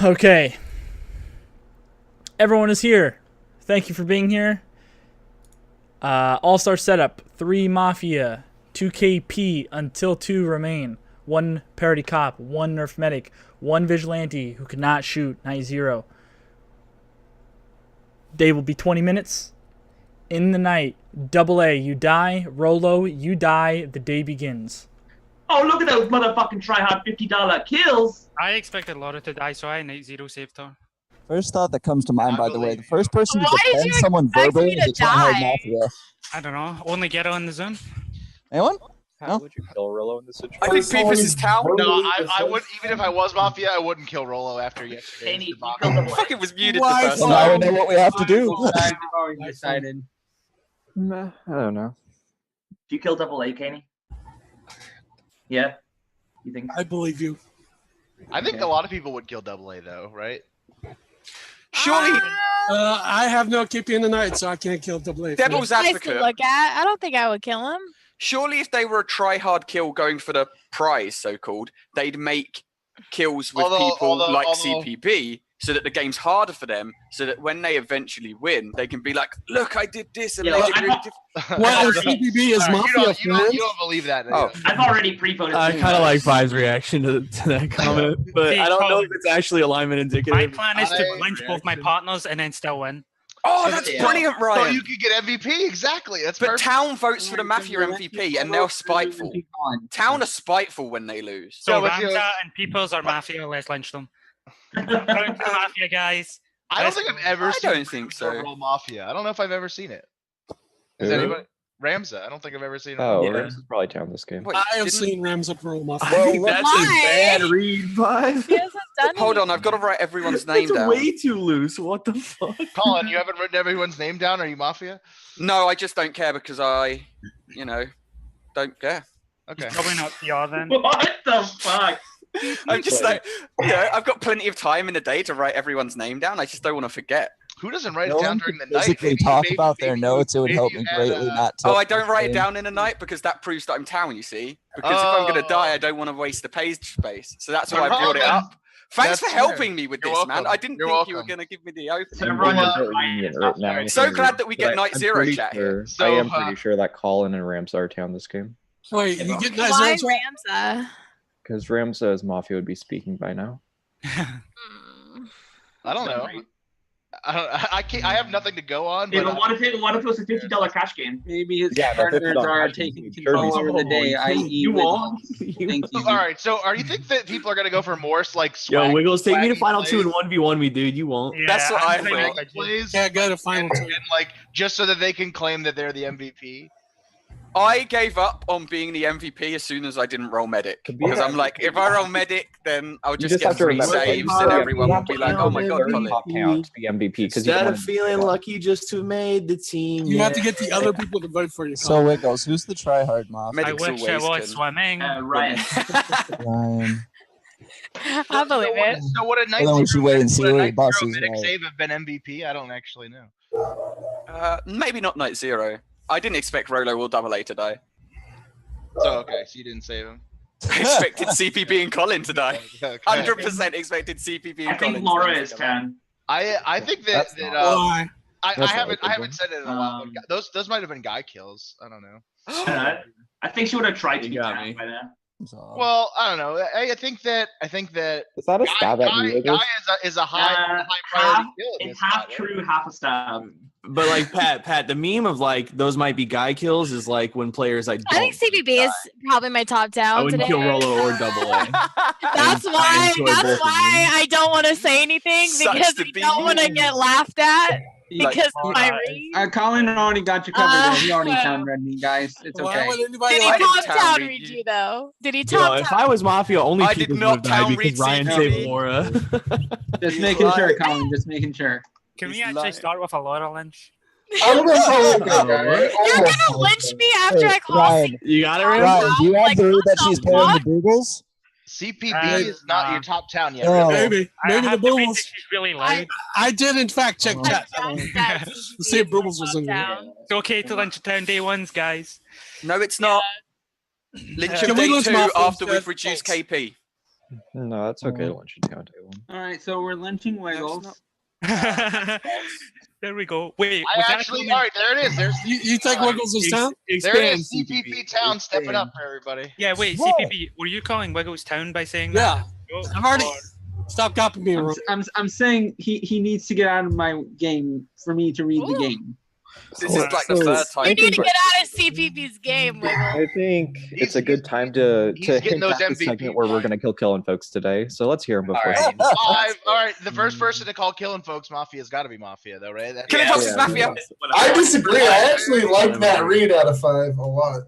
Okay. Everyone is here. Thank you for being here. All-star setup. 3 Mafia. 2 KP until 2 remain. 1 parody cop. 1 nerf medic. 1 vigilante who cannot shoot. Night 0. Day will be 20 minutes. In the night, AA, you die. Rolo, you die. The day begins. Oh, look at those motherfucking try-hard $50 kills! I expected Laura to die, so I Night 0 saved her. First thought that comes to mind, by the way, the first person to Why did defend you someone expect verbally me is to a tryhard die? mafia. I don't know. Only Ghetto in the zone. Anyone? How No? would you kill Rolo in this situation? I think Peepers is town. No, I wouldn't. Even if I was Mafia, I wouldn't kill Rolo after yesterday's Kenny, you debacle. killed the Fuck, it was muted Why? the first Well, now we time. know what we have to do. I've already decided. Nah, I don't know. Do you kill AA, Kenny? Yeah? You think? I believe you. I think a lot of people would kill AA though, right? Surely, I have no KP in the night, so I can't kill AA. Devil's Nice to advocate. look at. I don't think I would kill him. Surely, if they were a try-hard kill going for the prize, so-called, they'd make kills with people like CPB, so that the game's harder for them, so that when they eventually win, they can be like, "Look, I did this," and Yeah, they well, did I really thought- Well, if CPB is Mafia You don't believe that. Oh. I've already pre-voted. I too. kind of like Five's reaction to that comment, but I don't know if it's actually alignment indicative. My plan is to I- lynch both my partners and then still win. Oh, that's Yeah. brilliant, So Ryan. you could get MVP exactly. That's But perfect. Town votes for the Mafia MVP, and they're spiteful. Town are spiteful when they lose. So Yeah, but you- Ramza and Peoples are Mafia, let's lynch them. Going to the Mafia, guys. I don't think I've ever I seen don't think so. Real Mafia. I don't know if I've ever seen it. Is Who? anybody? Ramza. I don't think I've ever seen it. Oh, Yeah. Rams is probably town this game. Wait, I have didn't- seen Rams up for Mafia. I think that's Why? a bad read, Five. He hasn't done Hold on, anything. I've got to write everyone's name That's down. way too loose. What the fuck? Colin, you haven't written everyone's name down. Are you Mafia? No, I just don't care because I, don't care. Okay. Probably not PR then. What the fuck? I'm just like, I've got plenty of time in the day to write everyone's name down. I just don't want to forget. Who doesn't write No it down one during could the night? physically Maybe- talk maybe- about their maybe- notes. It would maybe help you me had, greatly not to. Oh, I don't write it down in the night because that proves that I'm town, you see. Because if I'm going to die, I don't want to waste the page space. So that's why I brought it up. Thanks That's for helping me with You're this, man. welcome. I didn't You're think you were welcome. going to give me the opening. So I'm everyone really else not Ryan reading is it not right now. very- So glad that we get But Night I'm Zero pretty chat sure- here. So, I am pretty sure that Colin and Rams are town this game. Wait, you get nice Why answer? Ramza? Because Rams as Mafia would be speaking by now. I don't know. I can't. I have nothing to go on. Yeah, But but what if it was a $50 cash game? Maybe his Yeah, but partners $50 are cash taking is control Kirby's. over the day, i.e. You won't. Thank you. all right. So, are you think that people are gonna go for more like Yo, swag? Wiggles, take me to swaggy final 2 plays? and 1v1 me, dude. You won't. Yeah, That's what I I'm playing think. like a G. Plays Yeah, go to final and, two. and like just so that they can claim that they're the MVP. I gave up on being the MVP as soon as I didn't roll medic. To be Because I'm honest, like, if I roll medic, then I'll just just get have to 3 remember, like, saves you and have everyone to will be like, oh my god, very Colin. top count to be MVP. Because Instead of feeling lucky just to made the team. You have to get the other people to vote for you. So Wiggles, who's the tryhard mafia? I Medic's wish I always was can. swimming. Ryan. Ryan. I believe it. So what a night Well, then we should wait and see would a what he Night Zero busts, medic right? save have been MVP? I don't actually know. Maybe not Night Zero. I didn't expect Rolo or AA to die. So okay, so you didn't save him. I expected CPB and Colin to die. Okay. 100% expected CPB I and Colin. think Laura is 10. I think that That's that not- Why? I That's haven't not I haven't said it in a while. Um, But those might have been guy kills. I don't know. I think she would have tried to You be got 10 me. by then. So, Well, I don't know. I think that Is that a stab at you, guy Wiggles? is a high Uh, priority half- kill. in It's this half spot, true, half a stab. But like Pat, the meme of like those might be guy kills is like when players I don't. I think CBB is probably my top down I wouldn't today. kill Rolo or AA. That's I why. enjoy both That's of why them. I don't want to say anything Sucks because to I be don't want to you. get laughed at Like, because of my uh, read. Colin already got you covered. though. He already well. sound read me, guys. It's Why okay. would anybody Did he I didn't top town town read read you. you though? Did he Yo, top if town? I was Mafia, only I people did not would die town because read Ryan CPB. saved Laura. Just He's making sure, lying. Colin. Just making sure. Can we He's actually lying. start with a Laura lynch? You're gonna lynch me after I call Ryan, You got it, Ryan, Ryan? Ryan, do you have Like, the read what that the she's pulling the fuck? Googles? CPB is not your top town yet. No. really. Maybe. I Maybe the have to read that Bubbles. she's really loud. I did, in fact, check Oh. chat. Let's see if Bubbles was in there. town. It's okay to lynch town day ones, guys. No, it's not. Lynch Can of we day lynch 2 Mafia after instead? we've reduced Thanks. KP. No, that's okay to lunch and count table. All right, so we're lynching Wiggles. There we go. Wait, I was that actually, coming- all right, there it is. There's You think Wiggles is town? there it is. CPP Town stepping up for everybody. Yeah, wait, Whoa. CPP, were you calling Wiggles Town by saying Yeah. that? Oh, I've already or- stop copying me. Ron. I'm saying he needs to get out of my game for me to read the Ooh. game. This is like the third time. You need to get out of CPP's game, Wiggle. I think it's a good time to he's getting hint those at the MVP segment where we're gonna kill killing folks today. So let's hear him before. All right. All right, the first person to call Killing Folks Mafia's got to be Mafia, though, right? That's Killing Folks is Mafia. I disagree. I actually like that read out of 5 a lot.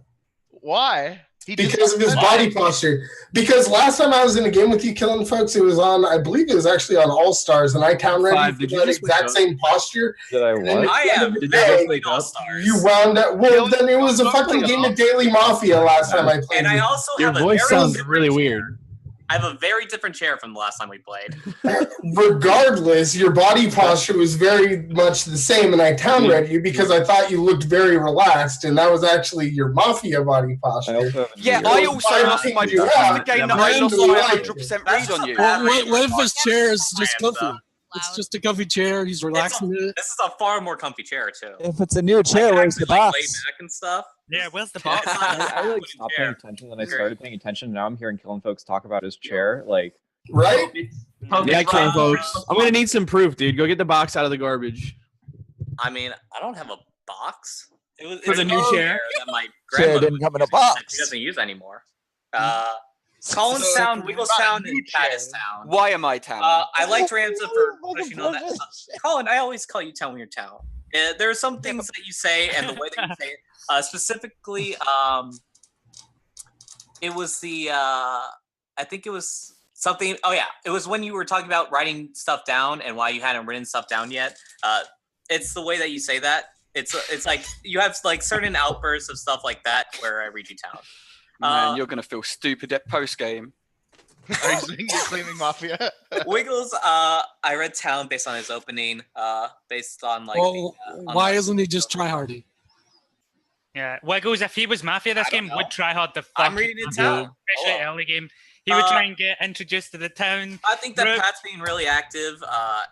Why? Because of his body posture. Because last time I was in a game with you killing folks, it was on, I believe it was actually on All Stars, and I town ready Five, for did you that just exact wake up? same posture. Did I And then what? at I the end am. of the Did day, you wake up? you wound up. Well, then it was a fucking game of Daily Mafia last time I played. And I with also Your have a voice very sounds different really chair. weird. I have a very different chair from the last time we played. Regardless, your body posture was very much the same, and I town read you because I thought you looked very relaxed, and that was actually your Mafia body I posture. also have a Yeah, new- I also lost my Yeah, the game that I yeah, lost yeah. my 100% read on you. Well, what if his chair is just Rams, comfy? It's Loud. just a comfy chair. He's relaxing in it. This is a far more comfy chair too. If it's a new chair, I where's can the actually, like, lay box? back and stuff. Yeah, where's the It's box? not I like wooden stopped chair. paying attention, and I started paying attention. Now I'm hearing killing folks talk about his chair. Like, Right? Focus Yeah, right killing on folks. Ramos. I'm gonna need some proof, dude. Go get the box out of the garbage. I mean, I don't have a box. It was For the it's new a chair? that my Chair grandmother didn't come in a that box. she doesn't use anymore. Collinstown, Wigglestown, and Pattistown. Why am I town? I liked Ramsa for pushing on that. Colin, I always call you town when you're town. There are some things that you say and the way that you say it. Specifically, it was the I think it was something. Oh yeah, it was when you were talking about writing stuff down and why you hadn't written stuff down yet. It's the way that you say that. It's like you have like certain outbursts of stuff like that where I read you town. Man, you're gonna feel stupid at post game. Are you claiming Mafia? Wiggles, I read town based on his opening, based on like. Well, on why the- isn't he just try hardy? Yeah, Wiggles, if he was Mafia this I don't game, would know. try hard the fuck. I'm reading it down. Especially Hold on. early game. He would try and get introduced to the town. I think that Rook- Pat's being really active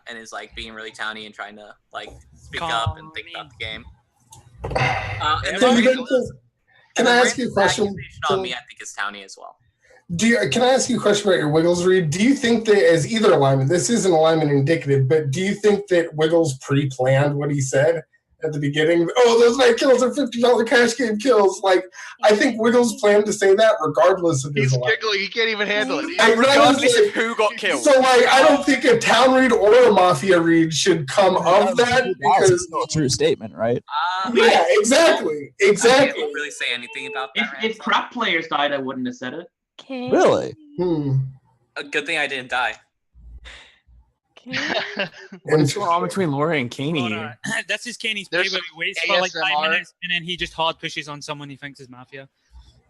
and is like being really towny and trying to like speak up and think about the game. And So then you Wiggles- don't- Can and I then ask you a Rams's question? accusation on me, I think is towny as well. Can I ask you a question about your Wiggles read? Do you think that as either alignment, this isn't alignment indicative, but do you think that Wiggles pre-planned what he said at the beginning? Oh, those night kills are $50 cash game kills. Like, I think Wiggles planned to say that regardless of his He's alignment. giggling. He can't even handle it. I realized, Regardless like, of who got killed. so, like, I don't think a town read or a mafia read should come of that That's because, still a true statement, right? yeah, exactly, I exactly. can't really say anything about If that. if crap players died, I wouldn't have said it. Really? A good thing I didn't die. What's going on between Laura and Kaney here? That's just Kenny's play There's where he waits for like 5 ASMR. minutes and then he just hard pushes on someone he thinks is Mafia.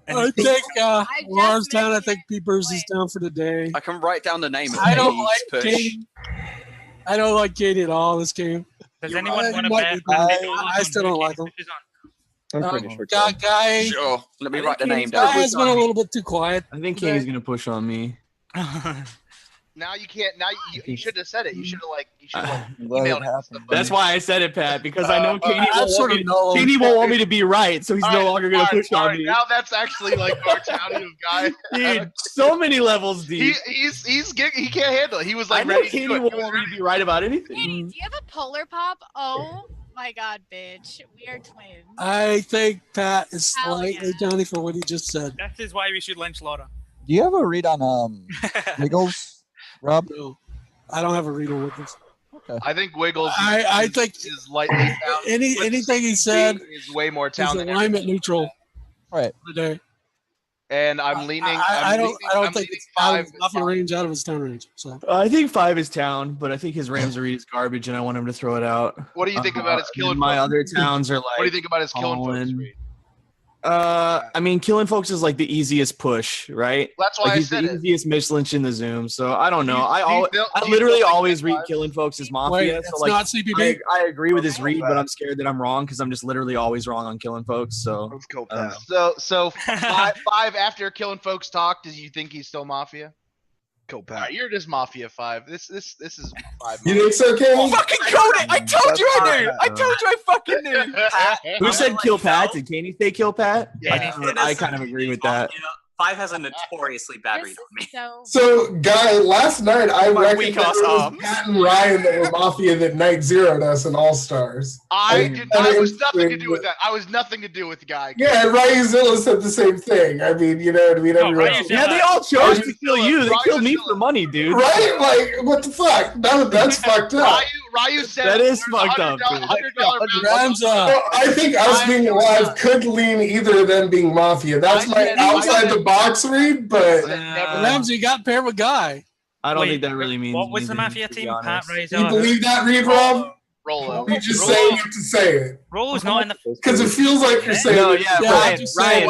And I think I Laura's just down. I missed think Peepers is down for the day. I can write down the name of I don't Katie's like push. Katie. I don't like Katie at all this game. Does You're anyone right, want to might bet? be that bad. they know I still who don't like Kenny him. pushes on? I'm pretty sure. Guy, Sure. Let me I write the think name Guy down. has been a little bit too quiet. I think Kaney's gonna push on me. Now you can't. Now you should have said it. You should have like. You should have I'm glad it emailed it. happened. That's why I said it, Pat, because I know Kaney I won't sort want of me. know. Kaney won't want me to be right, so he's no longer gonna push on me. Now that's actually like our townie of guy. Dude, so many levels deep. He can't handle it. He was like I know ready to Kaney do it. won't He was want me ready. to be right about anything. Katie, do you have a polar pop? Oh my god, bitch. We are twins. I think Pat is Hell slightly yeah. Johnny for what he just said. That is why we should lynch Laura. Do you have a read on Wiggles, Rob? No, I don't have a read on Wiggles. Okay. I think Wiggles. I think is lightly down. anything he said is way more is town than alignment neutral Right. today. And I'm leaning. I don't I'm think leaning it's out five. of Mafia range, out of his town range. So I think 5 is town, but I think his Rams read is garbage, and I want him to throw it out. What do you think about his And killing? my folks? other towns are like. What do you think about his killing folks? Colin. Read? I mean, killing folks is like the easiest push, right? That's why Like I he's said the it. easiest mislynch in the Zoom. So I don't know. Do you feel- I do you literally feel like always that read vibe? killing folks as wait, Mafia. it's So like, not CPB. I agree with his read, but I'm scared that I'm wrong because I'm just literally always wrong on killing folks. So Let's go, I don't know. So five after killing folks talk. Do you think he's still Mafia? Kill Pat. You're just Mafia 5. This is 5. You think so, Kenny? Fucking called it! I told you I knew! I told you I fucking knew! Who said kill Pat? Did Kenny say kill Pat? Yeah. I kind of agree with that. 5 has a notoriously bad read on me. So, Guy, last night I reckoned that it was Pat and Ryan that were Mafia that Night Zero'd us in All Stars. I was nothing to do with that. I was nothing to do with the guy. Yeah, and Ryuzilla said the same thing. I mean, you know what I mean? Yeah, they all chose to kill you. They killed me for money, dude. Right? Like, what the fuck? That's fucked up. Ryu said that is fucked up, dude. Well, I think us being alive could lean either of them being Mafia. That's my outside the box read, but Ramsey got paired with Guy. I don't think that really means. What was the Mafia team? Pat, you believe that read, Rob? Rolo. You're just saying it to say it. Rolo's not in the. Because it feels like you're saying. No, yeah, Ryan.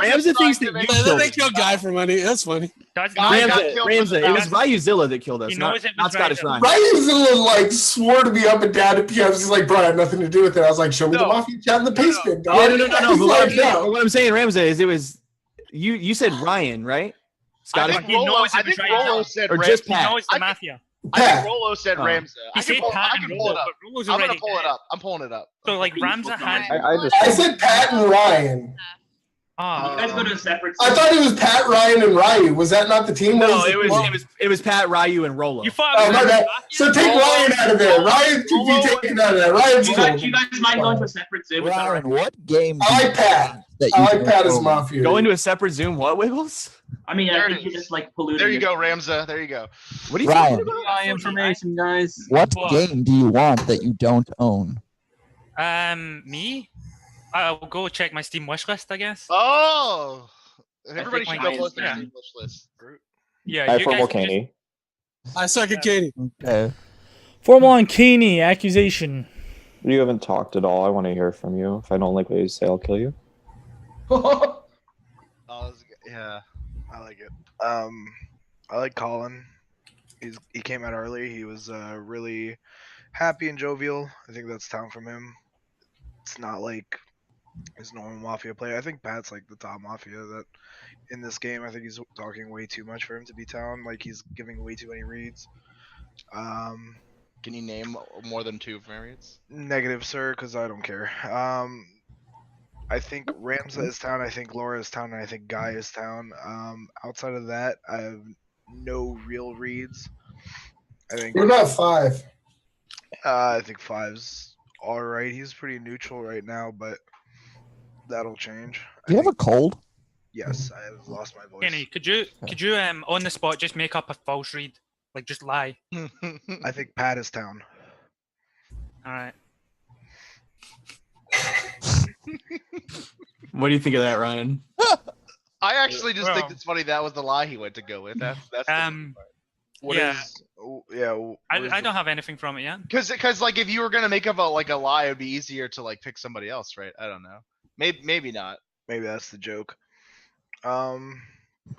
Ramsey thinks that you killed. They killed Guy for money. That's funny. Ramsey, it was Ryuzilla that killed us, not Scottish Ryan. Ryuzilla like swore to me up and down at PMs. He's like, bro, I had nothing to do with it. I was like, show me the Mafia chat in the paste bin, dog. Yeah, no. But what I'm saying, Ramsey, is it was you said Ryan, right? Scottish. I think Rolo said or just Pat. He knows the Mafia. I think Rolo said Ramsey. He said Pat and Rolo, but Rolo's already. I'm gonna pull it up. I'm pulling it up. So like Ramsey had. I said Pat and Ryan. You guys go to a separate. I thought it was Pat, Ryan, and Ryu. Was that not the team? No, it was Pat, Ryu, and Rolo. You thought my bad. So take Ryan out of there. Ryan can be taken out of there. Ryan's cool. You guys mind going to a separate Zoom? Ryan, what game? I like Pat. I like Pat as Mafia. Go into a separate Zoom. What, Wiggles? I mean, I think you just like polluting. There you go, Ramza. There you go. What are you talking about? My information, guys. What game do you want that you don't own? Me? I'll go check my Steam wish list, I guess. Oh, everybody should go post their Steam wish list. Yeah, I formal Caney. I suck at Caney. Okay. Formal on Caney accusation. You haven't talked at all. I want to hear from you. If I don't like what you say, I'll kill you. Yeah, I like it. I like Colin. He came out early. He was really happy and jovial. I think that's town from him. It's not like his normal Mafia player. I think Pat's like the top Mafia that in this game. I think he's talking way too much for him to be town. Like he's giving way too many reads. Can you name more than 2 variants? Negative, sir, because I don't care. I think Ramza is town, I think Laura is town, and I think Guy is town. Outside of that, I have no real reads. I think. What about 5? I think 5's all right. He's pretty neutral right now, but that'll change. Do you have a cold? Yes, I have lost my voice. Kenny, could you on the spot just make up a false read, like just lie? I think Pat is town. All right. What do you think of that, Ryan? I actually just think it's funny that was the lie he went to go with. That's I don't have anything from it yet. Because like if you were gonna make up a lie, it'd be easier to like pick somebody else, right? I don't know. Maybe not. Maybe that's the joke. I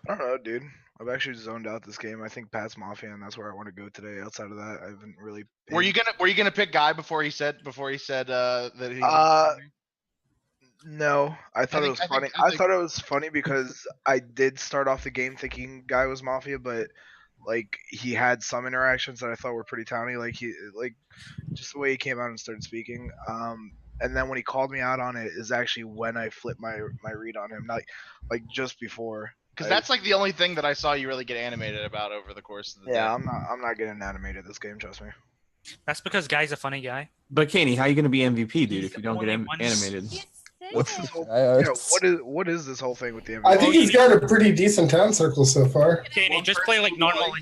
don't know, dude. I've actually zoned out this game. I think Pat's Mafia, and that's where I want to go today. Outside of that, I haven't really. Were you gonna pick Guy before he said that he? No, I thought it was funny. I thought it was funny because I did start off the game thinking Guy was Mafia, but like he had some interactions that I thought were pretty towny. Like just the way he came out and started speaking. And then when he called me out on it is actually when I flipped my read on him, not like just before. Because that's like the only thing that I saw you really get animated about over the course of the day. I'm not getting animated this game. Trust me. That's because Guy's a funny guy. But Kenny, how are you gonna be MVP, dude, if you don't get animated? What's this whole? What is this whole thing with the MVP? I think he's got a pretty decent town circle so far. Kenny, just play like normal.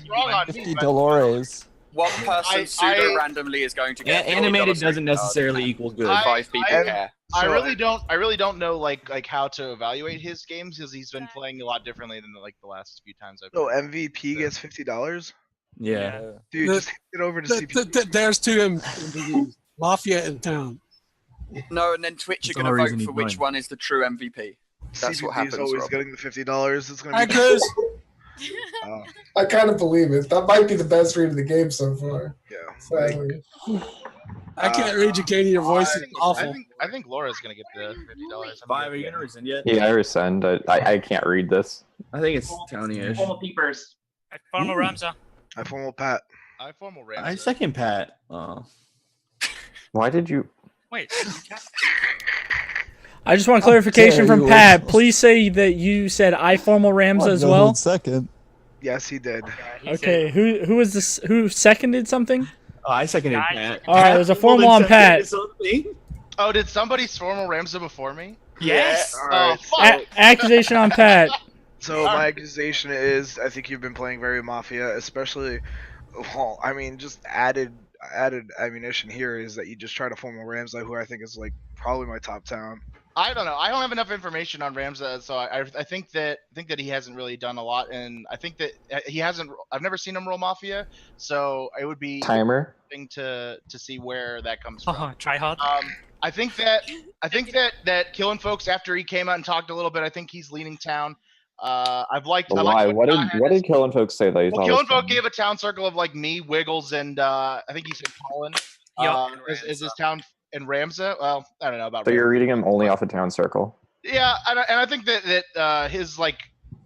50 Dolores. One person pseudo randomly is going to get animated doesn't necessarily equal good. 5 people care. I really don't know like how to evaluate his games because he's been playing a lot differently than like the last few times I've. So MVP gets $50. Yeah, dude, just get over to CP. There's 2 MVPs, Mafia and Town. No, and then Twitch are going to vote for which one is the true MVP. That's what happens. Always Rob. getting the $50. It's going to be. I kind of believe it. That might be the best read of the game so far. Yeah. Sadly. I can't read you, Katie. Your voice is awful. I think Laura's gonna get the $50. Are you gonna rescind yet? Yeah, I rescind. I can't read this. I think it's towny-ish. Formal peepers. Formal Ramza. I formal Pat. I formal Ramza. I second Pat. Why did you? Wait. I just want clarification from Pat. Please say that you said I formal Ramza as well. Second. Yes, he did. Okay, who was this? Who seconded something? Oh, I seconded Pat. All right, there's a formal on Pat. Oh, did somebody formal Ramza before me? Yes. All right. Accusation on Pat. So my accusation is, I think you've been playing very Mafia, especially. Well, I mean, just added ammunition here is that you just try to formal Ramza, who I think is like probably my top town. I don't know. I don't have enough information on Ramza, so I think that he hasn't really done a lot, and I think that he hasn't. I've never seen him roll Mafia, so it would be Timer. interesting to see where that comes from. Try hard. I think that killing folks after he came out and talked a little bit. I think he's leaning town. I've liked. Why? What did Killing Folks say that he's Well, always Killing Folk done? gave a town circle of like me, Wiggles, and I think he said Colin. Is his town in Ramza? Well, I don't know about. So you're Ramza. reading him only off a town circle. Yeah, and I think that his like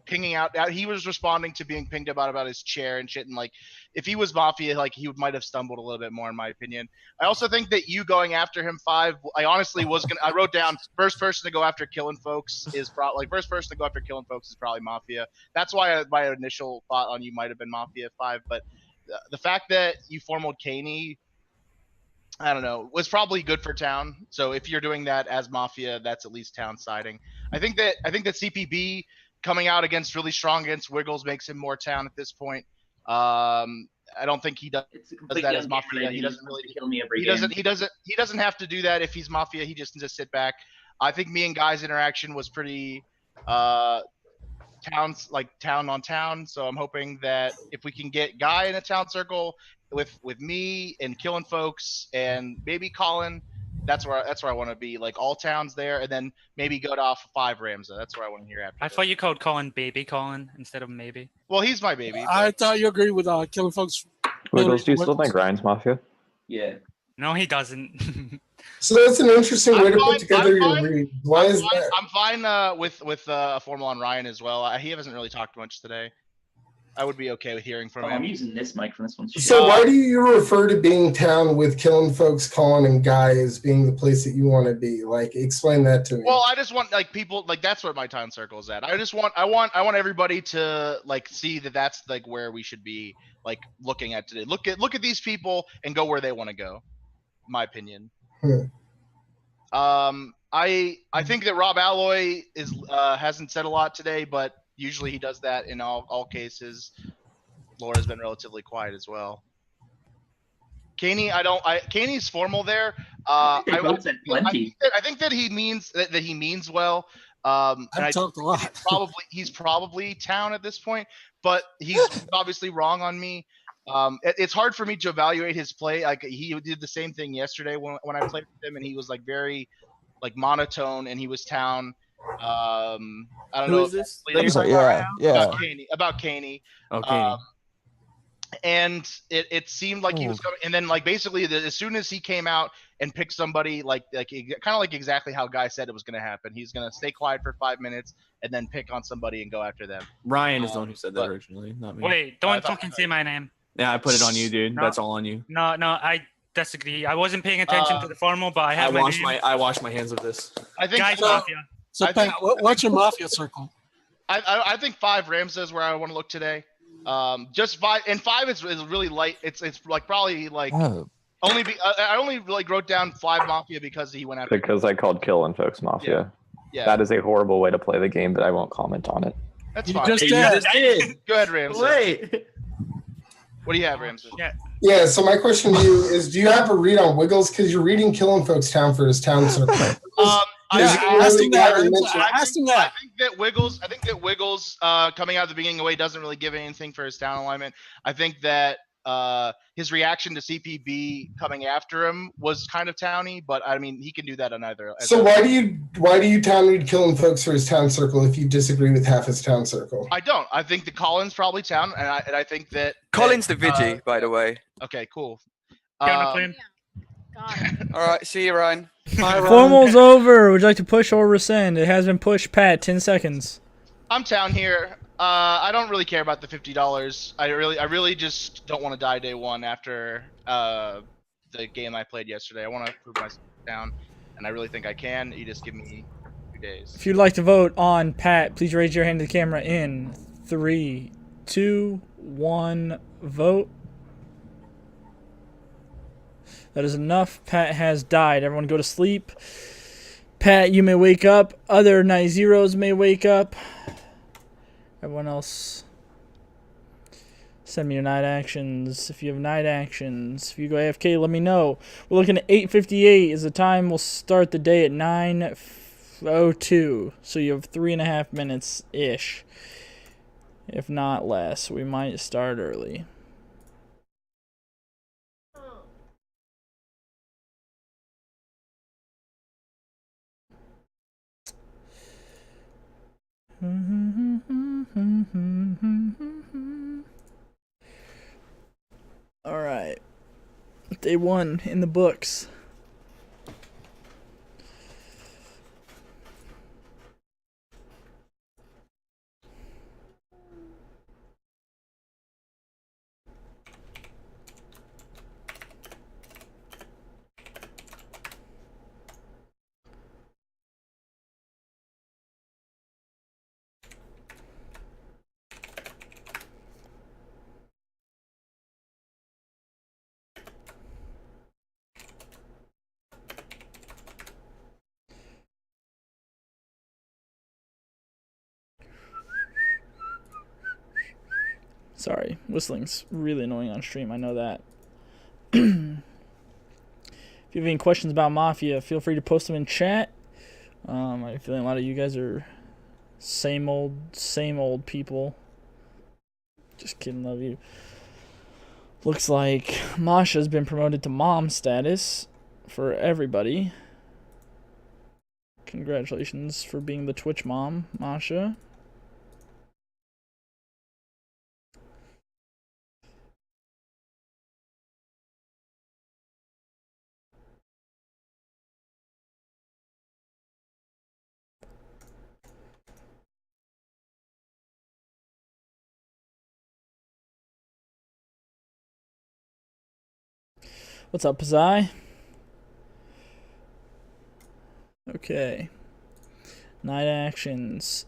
pinging out, he was responding to being pinged about his chair and shit, and like if he was Mafia, like he might have stumbled a little bit more, in my opinion. I also think that you going after him 5, I honestly was gonna. I wrote down first person to go after Killing Folks is probably Mafia. That's why my initial thought on you might have been Mafia 5, but the fact that you formaled Caney, I don't know, was probably good for town. So if you're doing that as Mafia, that's at least town siding. I think that CPB coming out really strong against Wiggles makes him more town at this point. I don't think he does that as Mafia. He doesn't really kill me every He doesn't have to do that if he's Mafia. He just needs to sit back. I think me and Guy's interaction was pretty town on town. So I'm hoping that if we can get Guy in a town circle with me and Killing Folks and maybe Colin, that's where I want to be. Like all towns there, and then maybe go to off 5 Ramza. That's where I want to hear after. I thought you called Colin Baby Colin instead of maybe. Well, he's my baby. I thought you agreed with Killing Folks. Wiggles, do you still think Ryan's Mafia? Yeah. No, he doesn't. So that's an interesting way to put together your read. Why is that? I'm fine with a formal on Ryan as well. He hasn't really talked much today. I would be okay with hearing from him. I'm using this mic from this one. So why do you refer to being town with Killing Folks, Colin, and Guy as being the place that you want to be? Like, explain that to me. Well, I just want like people like that's where my town circle is at. I want everybody to like see that that's like where we should be like looking at today. Look at these people and go where they want to go. My opinion. I think that Rob Alloy hasn't said a lot today, but usually he does that in all cases. Laura's been relatively quiet as well. Caney, Caney's formal there. I think that he means well. I've talked a lot. He's probably town at this point, but he's obviously wrong on me. It's hard for me to evaluate his play. Like he did the same thing yesterday when I played with him, and he was like very like monotone, and he was town. I don't know. Who is this? About Caney. Okay. And it seemed like he was coming, and then like basically as soon as he came out and picked somebody like kind of like exactly how Guy said it was going to happen. He's going to stay quiet for 5 minutes and then pick on somebody and go after them. Ryan is the one who said that originally, not me. Wait, don't fucking say my name. Yeah, I put it on you, dude. No. That's all on you. No, I disagree. I wasn't paying attention to the formal, but I have I wash my hands of this. I think Guys Mafia. So Pat, what's your Mafia circle? I think 5 Ramza is where I want to look today. Just 5, and 5 is really light. It's like probably like I only like wrote down 5 Mafia because he went after. Because I called Killing Folks Mafia. Yeah. That is a horrible way to play the game, but I won't comment on it. That's You fine. just did. Go ahead, Ramza. Wait. What do you have, Ramza? Yeah, so my question to you is, do you have a read on Wiggles? Because you're reading Killing Folks town for his town circle. I think that Wiggles coming out at the beginning of the way doesn't really give anything for his town alignment. I think that his reaction to CPB coming after him was kind of towny, but I mean he can do that on either. So why do you town read Killing Folks for his town circle if you disagree with half his town circle? I don't. I think that Colin's probly town, and I think that Colin's the Vigi, by the way. Okay, cool. Got it. All right, see you, Ryan. Formal's over. Would you like to push or rescind? It has been pushed. Pat, 10 seconds. I'm town here. I don't really care about the $50. I really just don't want to die day one after the game I played yesterday. I want to prove myself down, and I really think I can. You just give me 2 days. If you'd like to vote on Pat, please raise your hand to the camera in 3, 2, 1, vote. That is enough. Pat has died. Everyone go to sleep. Pat, you may wake up. Other Night Zeros may wake up. Everyone else, send me your night actions. If you have night actions, if you go AFK, let me know. We're looking at 8:58 is the time. We'll start the day at 9:02. So you have 3.5 minutes-ish. If not less, we might start early. All right. Day 1 in the books. Sorry, whistling's really annoying on stream, I know that. If you have any questions about Mafia, feel free to post them in chat. I have a feeling a lot of you guys are same old people. Just kidding, love you. Looks like Masha's been promoted to mom status for everybody. Congratulations for being the Twitch mom, Masha. What's up, Pazai? Okay. Night actions.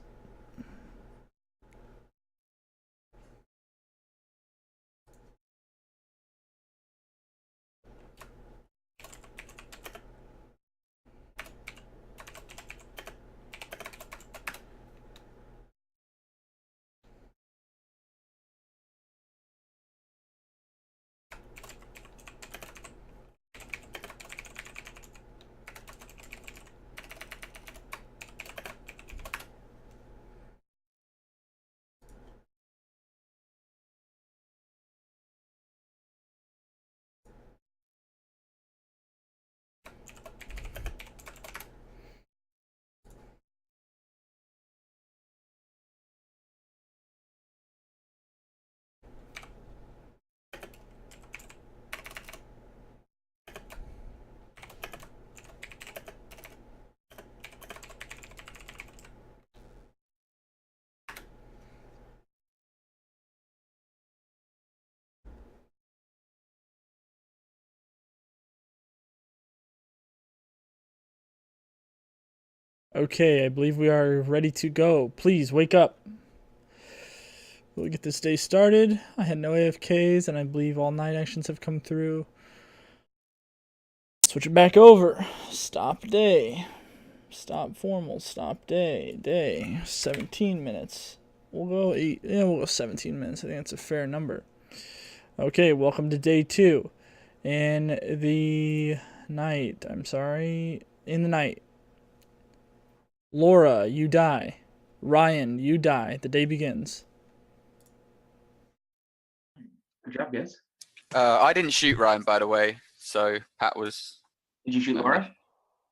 Okay, I believe we are ready to go. Please wake up. We'll get this day started. I had no AFKs, and I believe all night actions have come through. Switch it back over. Stop day. Stop formal. Stop day. Day. 17 minutes. We'll go 8. Yeah, we'll go 17 minutes. I think that's a fair number. Okay, welcome to day 2. In the night. I'm sorry. In the night. Laura, you die. Ryan, you die. The day begins. Good job, guys. I didn't shoot Ryan, by the way. So Pat was. Did you shoot Laura?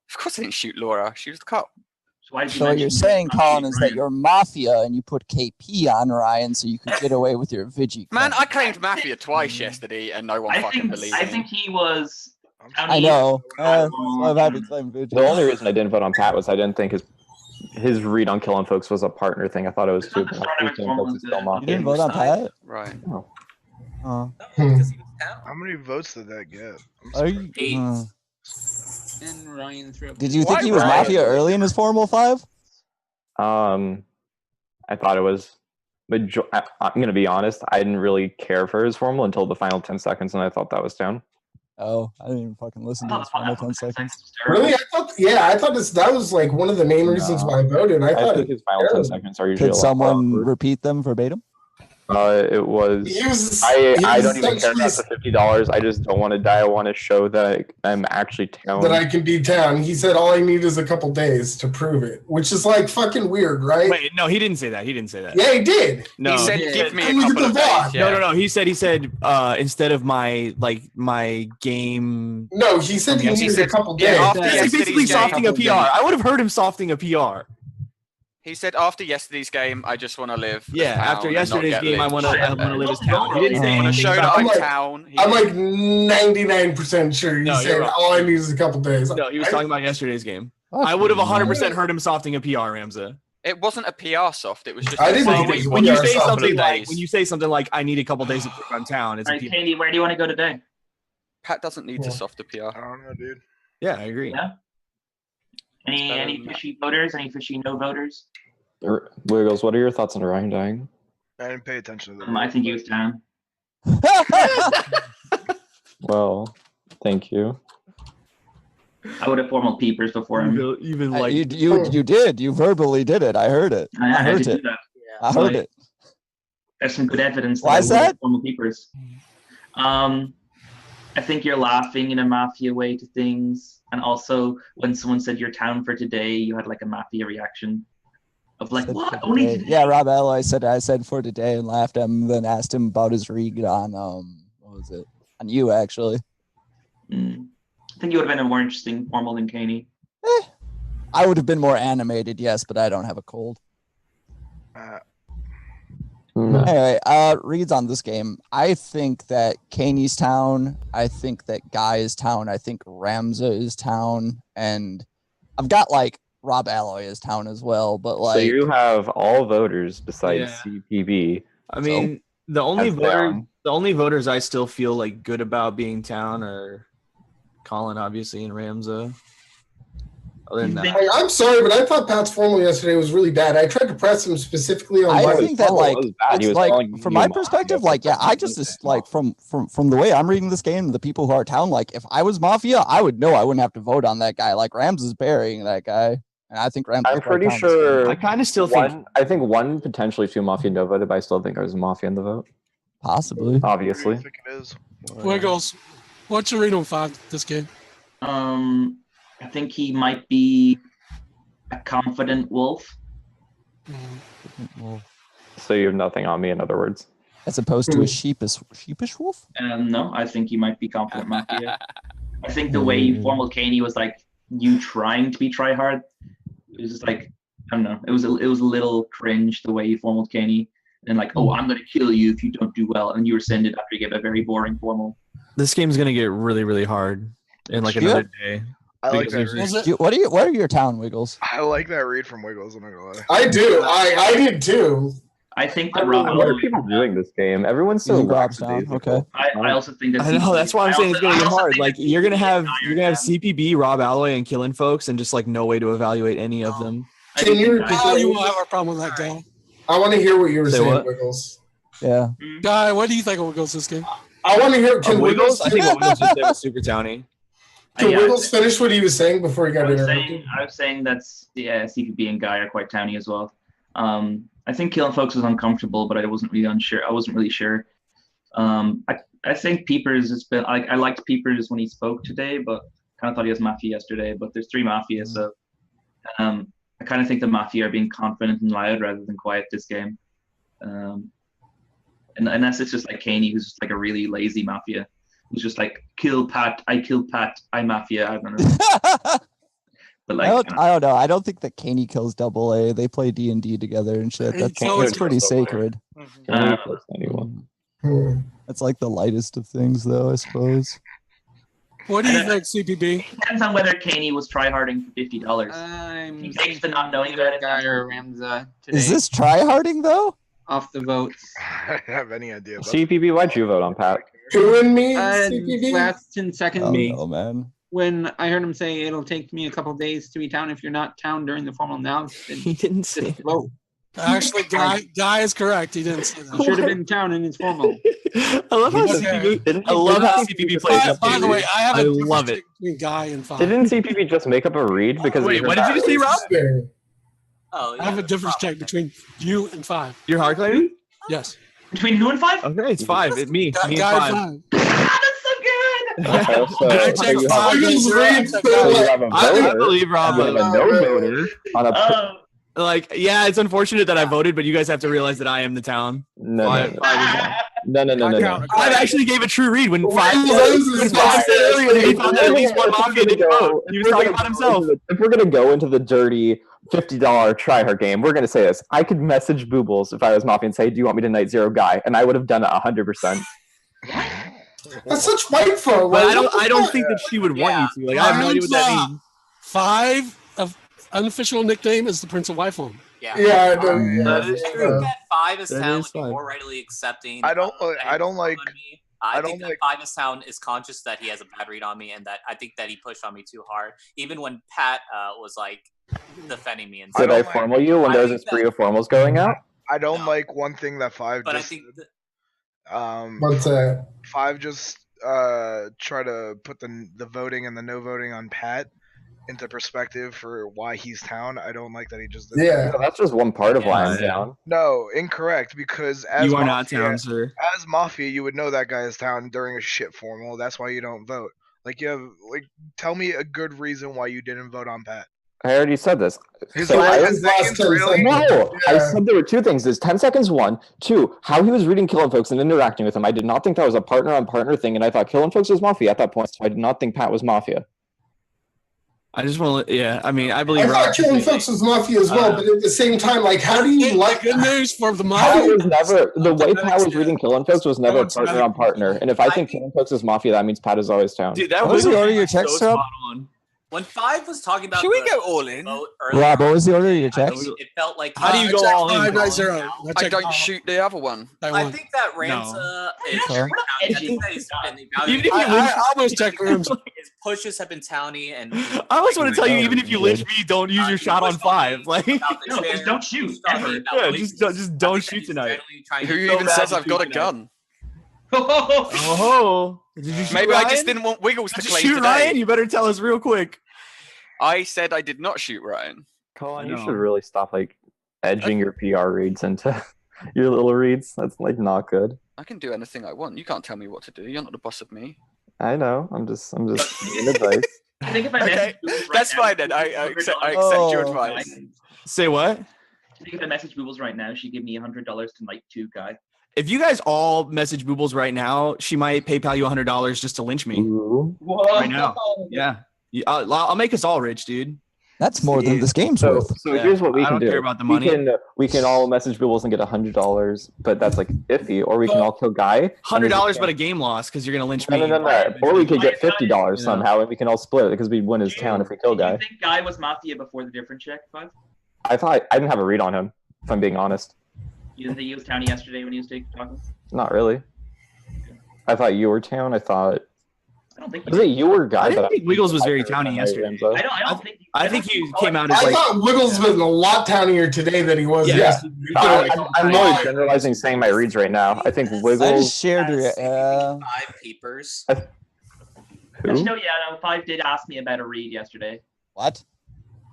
Of course I didn't shoot Laura. She was the cop. So why did you So what mention you're saying, not Colin, shooting is that Ryan? you're Mafia and you put KP on Ryan so you could get away with your Vigi. Man, I claimed Mafia twice yesterday, and no one fucking believed I me. think he was. I know. I'm happy claim Vigi. The only reason I didn't vote on Pat was I didn't think his his read on killing folks was a partner thing. I thought it was too. It's not the start of Formal You didn't vote on Pat? Right. No. How many votes did that get? Are you, And Ryan threw up. did you think he was Mafia early in his Formal 5? I thought it was. I'm gonna be honest. I didn't really care for his Formal until the final 10 seconds, and I thought that was down. Oh, I didn't even fucking listen to his final 10 seconds. Really? I thought that was like one of the main reasons why I voted. I thought think his final 10 seconds are usually. Could someone repeat them verbatim? It was. I don't even care about the $50. I just don't want to die. I want to show that I'm actually town. That I can be town. He said all I need is a couple days to prove it, which is like fucking weird, right? Wait, no, he didn't say that. He didn't say that. Yeah, he did. No, he said, "Give me a couple of days." Yeah. No. He said instead of my game. No, he said he needed a couple days. He's basically softing a PR. I would have heard him softing a PR. He said, "After yesterday's game, I just want to live." Yeah, after yesterday's game, I want to live as town. He didn't say I want to anything show that about I'm like, town. I'm like 99% sure he No, said you're wrong. all I need is a couple days. No, he was talking about yesterday's game. I would have 100% heard him softing a PR, Ramza. It wasn't a PR soft. It was just. I didn't saying think it was When you say PR something soft. like I need a couple days to prove I'm town, it's a PR. Katie, where do you want to go today? Pat doesn't need to soft a PR. I don't know, dude. Yeah, I agree. Yeah. Any fishy voters? Any fishy no voters? Wiggles, what are your thoughts on Ryan dying? I didn't pay attention to that. I think he was down. Well, thank you. I would have formal peepers before him. Even like you did. You verbally did it. I heard it. I heard did do it. that. I heard it. There's some good evidence. Why is I would have that? Formal peepers. I think you're laughing in a Mafia way to things, and also when someone said you're town for today, you had like a Mafia reaction of like, what? Only today? Yeah, Rob Alloy said I said for today and laughed at him, then asked him about his read on what was it? On you actually. I think you would have been a more interesting Formal than Caney. I would have been more animated, yes, but I don't have a cold. Anyway, reads on this game. I think that Caney's town. I think that Guy is town. I think Ramza is town, and I've got like Rob Alloy is town as well. But like, So you have all voters besides CPB. I mean, the only voters I still feel like good about being town are Colin, obviously, and Ramza. Other than that, I'm sorry, but I thought Pat's Formal yesterday was really bad. I tried to press him specifically on. I think that like, it's like from my perspective, like I just like from the way I'm reading this game, the people who are town, like if I was Mafia, I would know I wouldn't have to vote on that guy. Like Rams is burying that guy, and I think Rams. I'm pretty sure. I kind of still think. I think one, potentially two Mafia no voted, but I still think there's a Mafia in the vote. Possibly. Obviously. I think it is. Wiggles, what's your read on 5 this game? I think he might be a confident wolf. So you have nothing on me, in other words. As opposed to a sheepish wolf? No, I think he might be confident Mafia. I think the way Formal Caney was like you trying to be try hard. It was just like, I don't know. It was a little cringe the way you Formal Caney. And like, oh, I'm gonna kill you if you don't do well. And you were sending after you get a very boring Formal. This game's gonna get really, really hard in like another day. I like that read. What are your town Wiggles? I like that read from Wiggles. I'm not gonna lie. I do. I did too. I think that What are people doing this game? Everyone's so Rob's down. Okay. I also think that I know that's why I'm saying it's gonna get hard. Like you're gonna have think CPB, Rob Alloy, and killing folks, and just like no way to evaluate any of them. Can you repeat Oh, that? you won't have a problem with that guy. I want to hear what you were Say saying, what? Wiggles. Yeah. Guy, what do you think of Wiggles this game? I want to hear. Can Wiggles? I think what Wiggles just did was super towny. Can Wiggles finish what he was saying before he got interrupted? I was saying that CPB and Guy are quite towny as well. I think killing folks was uncomfortable, but I wasn't really sure. I think Peepers has been I liked Peepers when he spoke today, but kind of thought he was Mafia yesterday. But there's 3 Mafia, so I kind of think the Mafia are being confident and loud rather than quiet this game. And unless it's just like Caney, who's just like a really lazy Mafia, who's just like kill Pat, I Mafia. I don't know. But like, I don't know. I don't think that Caney kills Double A. They play D&D together and shit. That's pretty sacred. Anyone. That's like the lightest of things, though, I suppose. What do you think, CPB? Depends on whether Kaney was tryharding for $50. I'm He takes the not knowing about it. Guy or Ramza today. Is this tryharding though? Off the votes? I don't have any idea. CPB, why'd you vote on Pat? Who and me? CPB? Last 10 seconds. Oh man. When I heard him say it'll take me a couple days to be town, if you're not town during the formal announcement, He didn't say vote. Actually, Guy is correct. He didn't say that. Should have been town in his formal. I love how CPB plays. By the way, I have a love it. between Guy and Five. Didn't CPB just make up a read because? Wait, what did you just say, Rob? Oh, I have a difference check between you and Five. You're hard claiming? Yes. Between who and Five? Okay, it's Five. It's me. Me and Guy Five. and Okay, so I checked you Five. have a I voter, believe Rob. you have a no voter on a. Like, yeah, it's unfortunate that I voted, but you guys have to realize that I am the town. No. Five actually gave a true read when Five said earlier that he thought that at least one Mafia didn't vote. He was talking about himself. If we're gonna go into the dirty $50 tryhard game, we're gonna say this. I could message Boobles if I was Mafia and say, "Do you want me to night zero Guy?" And I would have done it 100%. That's such white folk. But I don't think that she would want you to. Like, I have no idea what that means. Five of unofficial nickname is the Prince of Whitefall. Yeah. Yeah, I think that Five is town would be more readily accepting. I don't like. I think that Five is town is conscious that he has a bad read on me, and that I think that he pushed on me too hard. Even when Pat was like defending me and Did I formal you when there was a spree of formals going out? I don't like one thing that Five. But just, I think. What's that? Five just try to put the voting and the no voting on Pat into perspective for why he's town. I don't like that he just did that. No, that's just one part of why I'm down. No, incorrect. Because as You are Mafia, not town, sir. As Mafia, you would know that guy is town during a shit formal. That's why you don't vote. Tell me a good reason why you didn't vote on Pat. I already said this. His So last I 10 seconds, really? No, I said there were two things. There's 10 seconds, one. Two, how he was reading Killing Folks and interacting with him. I did not think that was a partner-on-partner thing, and I thought Killing Folks was Mafia at that point, so I did not think Pat was Mafia. I just want to, I mean, I believe I thought Killing Folks was Mafia as well, but at the same time, like, how do you like good news for the Pat Mafia? was never the way Pat was reading Killing Folks was never partner-on-partner, and if I think Killing Folks is Mafia, that means Pat is always town. Dude, that What was the order of your checks, so Rob? spot on. When Five was talking about, Should we go all in? Rob, what was the order of your checks? It felt like How do you go all in? 5-0. I don't shoot the other one. I think that Ramza is. Okay. I think that he's been Even if you I almost checked rooms. his pushes have been towny, and I always want to tell you, even if you lynch me, don't use your shot on Five. Like, No, just don't shoot. Ever. yeah, just don't shoot tonight. Who even says I've got a gun? Oh, did you shoot Maybe Ryan? I just didn't want Wiggles to Did you claim shoot today. Ryan? You better tell us real quick. I said I did not shoot Ryan. Colin, No. you should really stop edging your PR reads into your little reads. That's not good. I can do anything I want. You can't tell me what to do. You're not the boss of me. I know. I'm just giving advice. I think if I Okay, message Boobles that's right fine then. I accept your advice. Say what? I think if I message Boobles right now, she'd give me $100 to night 2 Guy. If you guys all message Boobles right now, she might PayPal you $100 just to lynch me Ooh. right now. Yeah, I'll make us all rich, dude. That's more than this game's So, worth. so here's what we I can don't do. care about the money. We can all message Boobles and get $100, but that's iffy. Or we can all kill Guy. $100, but a game loss because you're gonna lynch me. No. Or we could get $50 somehow, and we can all split it because we win his town if we kill Guy. Do you think Guy was Mafia before the different check, Five? I thought I didn't have a read on him, if I'm being honest. You didn't think he was towny yesterday when he was talking? Not really. I thought you were town. I don't think was it you or Guy? I didn't think Wiggles was very towny yesterday. I think he came out I as thought Wiggles was a lot townier today than he was yesterday. I'm really generalizing saying my reads right now. I think Wiggles. I just shared your. 5 peepers. Actually, no, Five did ask me about a read yesterday. What?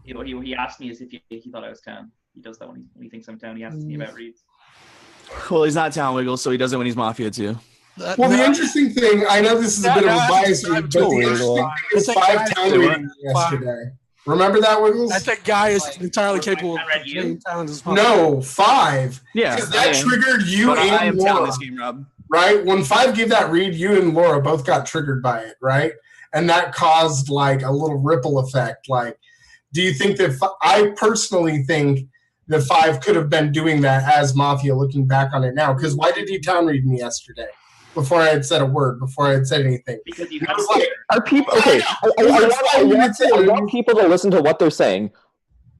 He asked me as if he thought I was town. He does that when he thinks I'm town. He asks me about reads. Well, he's not town Wiggles, so he does it when he's Mafia too. Well, the interesting thing, I know this is a bit of a bias read, but the interesting thing is Five town reading yesterday. Remember that, Wiggles? I think Guy is entirely capable of playing towns as well. No, Five. Yeah, because that triggered you but I am and town Laura. this game, Rob. Right? When Five gave that read, you and Laura both got triggered by it, right? And that caused a little ripple effect. Do you think that I personally think that Five could have been doing that as Mafia looking back on it now? Because why did he town read me yesterday? before I had said a word, before I had said anything. Because you had Are people okay? I want people to listen to what they're saying.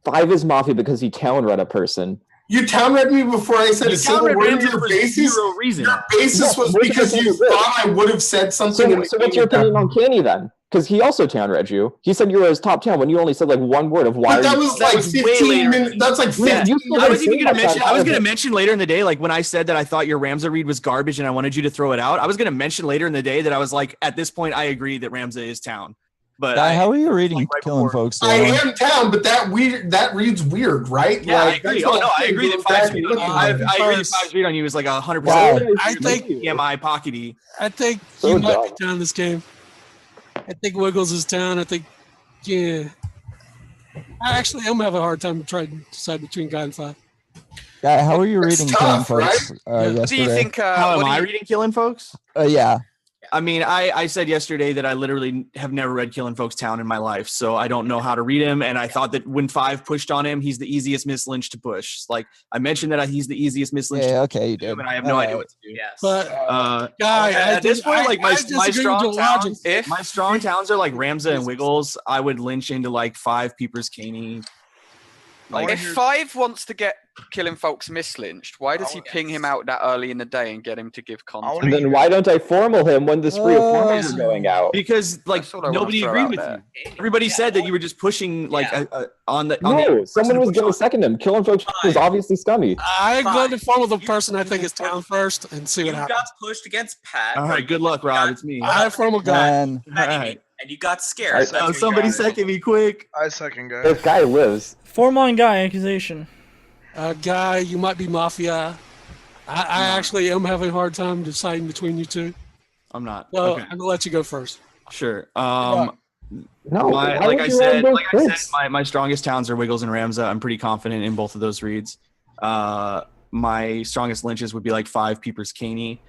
5 is Mafia because he town read a person. You town read me before I said a single word of your basis. Reason. Your basis was because you thought I would have said something. So what's your opinion on Canny then? Because he also town read you. He said you were his top 10 when you only said like one word of why. But that was like 15 minutes. That's like 15. I was even gonna mention. I was gonna mention later in the day, like when I said that I thought your Ramza read was garbage and I wanted you to throw it out. I was gonna mention later in the day that I was like, at this point, I agree that Ramza is town. But how are you reading Killing Folks? I am town, but that reads weird, right? Yeah, like, I agree. Oh no, I agree that 5's read on you. I agree that 5's read on you is like 100%. I think EMI pockety. I think you might be town this game. I think Wiggles is town. I think, yeah. I'm having a hard time trying to decide between Guy and 5. Guy, how are you reading Killing Folks yesterday? Do you think? How am I reading Killing Folks? Yeah. I mean, I said yesterday that I literally have never read Killing Folks Town in my life, so I don't know how to read him. And I thought that when 5 pushed on him, he's the easiest Miss Lynch to push. Like I mentioned that he's the easiest Miss Lynch. Yeah, okay, you did. And I have no idea what to do. Yes. But Guy, at this point, like my strong towns, my strong towns are like Ramza and Wiggles. I would lynch into like 5 Peepers, Caney. Like, if 5 wants to get Killing Folks mislynched, why does he ping him out that early in the day and get him to give content? And then why don't I formal him when the spree of formals are going out? Because like nobody agreed with you. Everybody said that you were just pushing like on the. No, someone was going to second him. Killing Folks was obviously scummy. I'm going to follow the person I think is town first and see what You happens. got pushed against Pat. All right, good luck, Rob. It's me. I formal Guy. All right. And you got scared. Somebody second me quick. I second Guy. If Guy lives. Formal Guy accusation. Guy, you might be Mafia. I actually am having a hard time deciding between you two. I'm not. So Okay. I'm gonna let you go first. Sure. No, like I said, my strongest towns are Wiggles and Ramza. I'm pretty confident in both of those reads. My strongest lynches would be like 5 Peepers, Caney.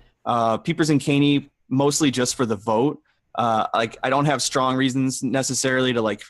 Peepers and Caney mostly just for the vote. Like I don't have strong reasons necessarily to like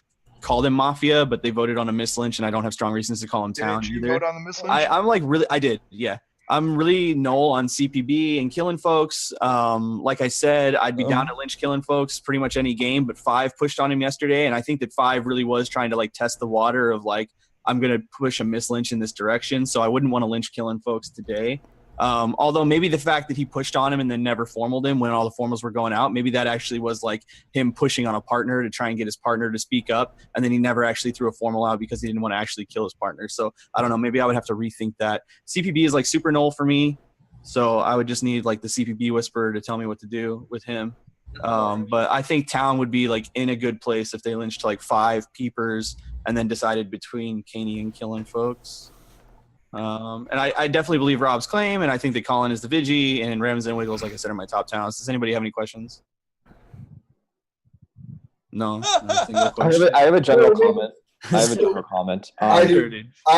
call them Mafia, but they voted on a Miss Lynch, and I don't have strong reasons to call them town Did you either. vote on the Miss Lynch? I'm like really, I did, yeah. I'm really null on CPB and Killing Folks. Like I said, I'd be down to lynch Killing Folks pretty much any game, but 5 pushed on him yesterday, and I think that 5 really was trying to like test the water of like I'm gonna push a Miss Lynch in this direction, so I wouldn't want to lynch Killing Folks today. Although maybe the fact that he pushed on him and then never formaled him when all the formals were going out, maybe that actually was like him pushing on a partner to try and get his partner to speak up, and then he never actually threw a formal out because he didn't want to actually kill his partner. So I don't know, maybe I would have to rethink that. CPB is like super null for me, so I would just need like the CPB whisperer to tell me what to do with him. But I think town would be like in a good place if they lynched like 5 Peepers and then decided between Caney and Killing Folks. And I definitely believe Rob's claim, and I think that Colin is the Vigi, and Ramza and Wiggles, like I said, are my top towns. Does anybody have any questions? No. Not a single question. I have a general comment.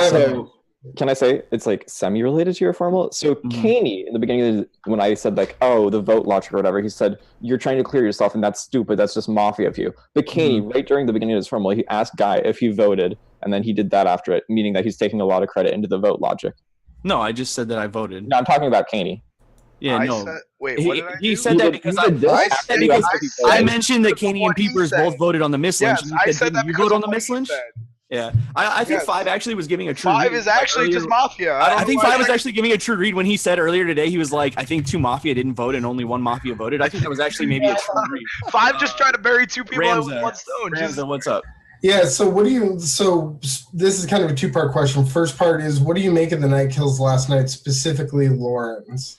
So, can I say it's like semi-related to your formal? So Caney, in the beginning, when I said like, oh, the vote logic or whatever, he said, you're trying to clear yourself, and that's stupid. That's just Mafia of you. But Caney, right during the beginning of his formal, he asked Guy if he voted, and then he did that after it, meaning that he's taking a lot of credit into the vote logic. No, I just said that I voted. No, I'm talking about Caney. Yeah, no. Wait, what did I do? He said that because I mentioned that Caney and Peepers both voted on the Miss Lynch. Yes, I said that you because vote on of the what Miss you Lynch? said. Yeah, I think Yes. 5 actually was giving a true 5 read. is actually Earlier- just Mafia. I think 5 was actually giving a true read when he said earlier today, he was like, I think 2 Mafia didn't vote and only 1 Mafia voted. I think that was actually maybe a true read. 5 just tried to bury 2 people at Ramza, one stone. Ramza, what's up? Yeah, so this is kind of a 2-part question. First part is, what do you make of the night kills last night, specifically Lauren's?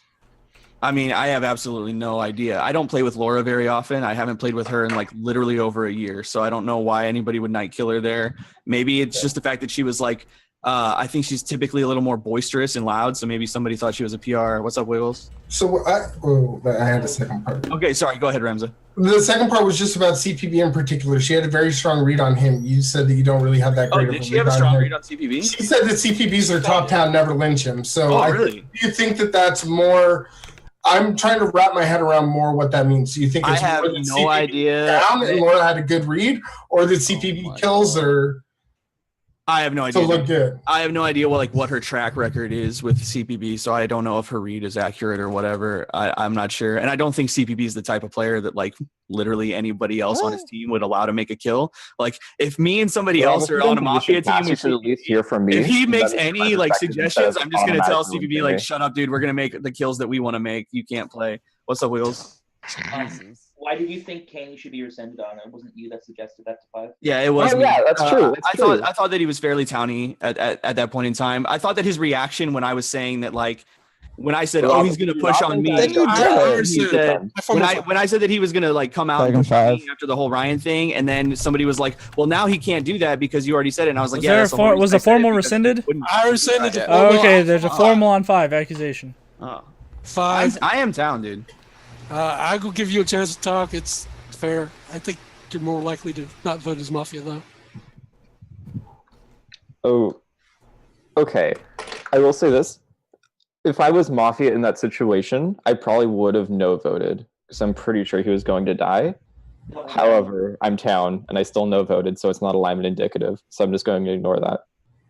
I mean, I have absolutely no idea. I don't play with Laura very often. I haven't played with her in like literally over a year, so I don't know why anybody would night kill her there. Maybe it's just the fact that she was like, I think she's typically a little more boisterous and loud, so maybe somebody thought she was a PR. What's up, Wiggles? So I had a second part. Okay, sorry. Go ahead, Ramza. The second part was just about CPB in particular. She had a very strong read on him. You said that you don't really have that great of a did she have a read strong on him. read on CPB? She said that CPB's their top town, never lynch him. So really? Do you think that that's more? I'm trying to wrap my head around more what that means. Do you think it's I have more that no CPB idea. down and Laura had a good read, or that CPB kills, or? I have no to idea. look good. I have no idea what her track record is with CPB, so I don't know if her read is accurate or whatever. I'm not sure, and I don't think CPB is the type of player that like literally anybody else on his team would allow to make a kill. Like if me and somebody else are on a Mafia team, you should at least hear from me. if he makes That is any my like perspective instead suggestions, of I'm just gonna tell automatically CPB like, winning. shut up, dude. We're gonna make the kills that we want to make. You can't play. What's up, Wheels? Why did you think Caney should be rescinded on? It wasn't you that suggested that to 5. Yeah, it was. Oh, me. yeah, that's true. That's true. I thought that he was fairly towny at that point in time. I thought that his reaction when I was saying that, like, when I said, "Oh, he's gonna push on me," Then you he said, when I said that he was gonna like come out and push on me after the whole Ryan thing, and then somebody was like, "Well, now he can't do that because you already said it." And I was like, "Yeah." Was the formal rescinded? I rescinded the Oh, okay, there's a formal on 5 accusation. Oh. 5. I am down, dude. I will give you a chance to talk. It's fair. I think you're more likely to not vote as Mafia, though. Oh, okay. I will say this. If I was Mafia in that situation, I probably would have no voted because I'm pretty sure he was going to die. However, I'm Town and I still no voted, so it's not alignment indicative. So I'm just going to ignore that.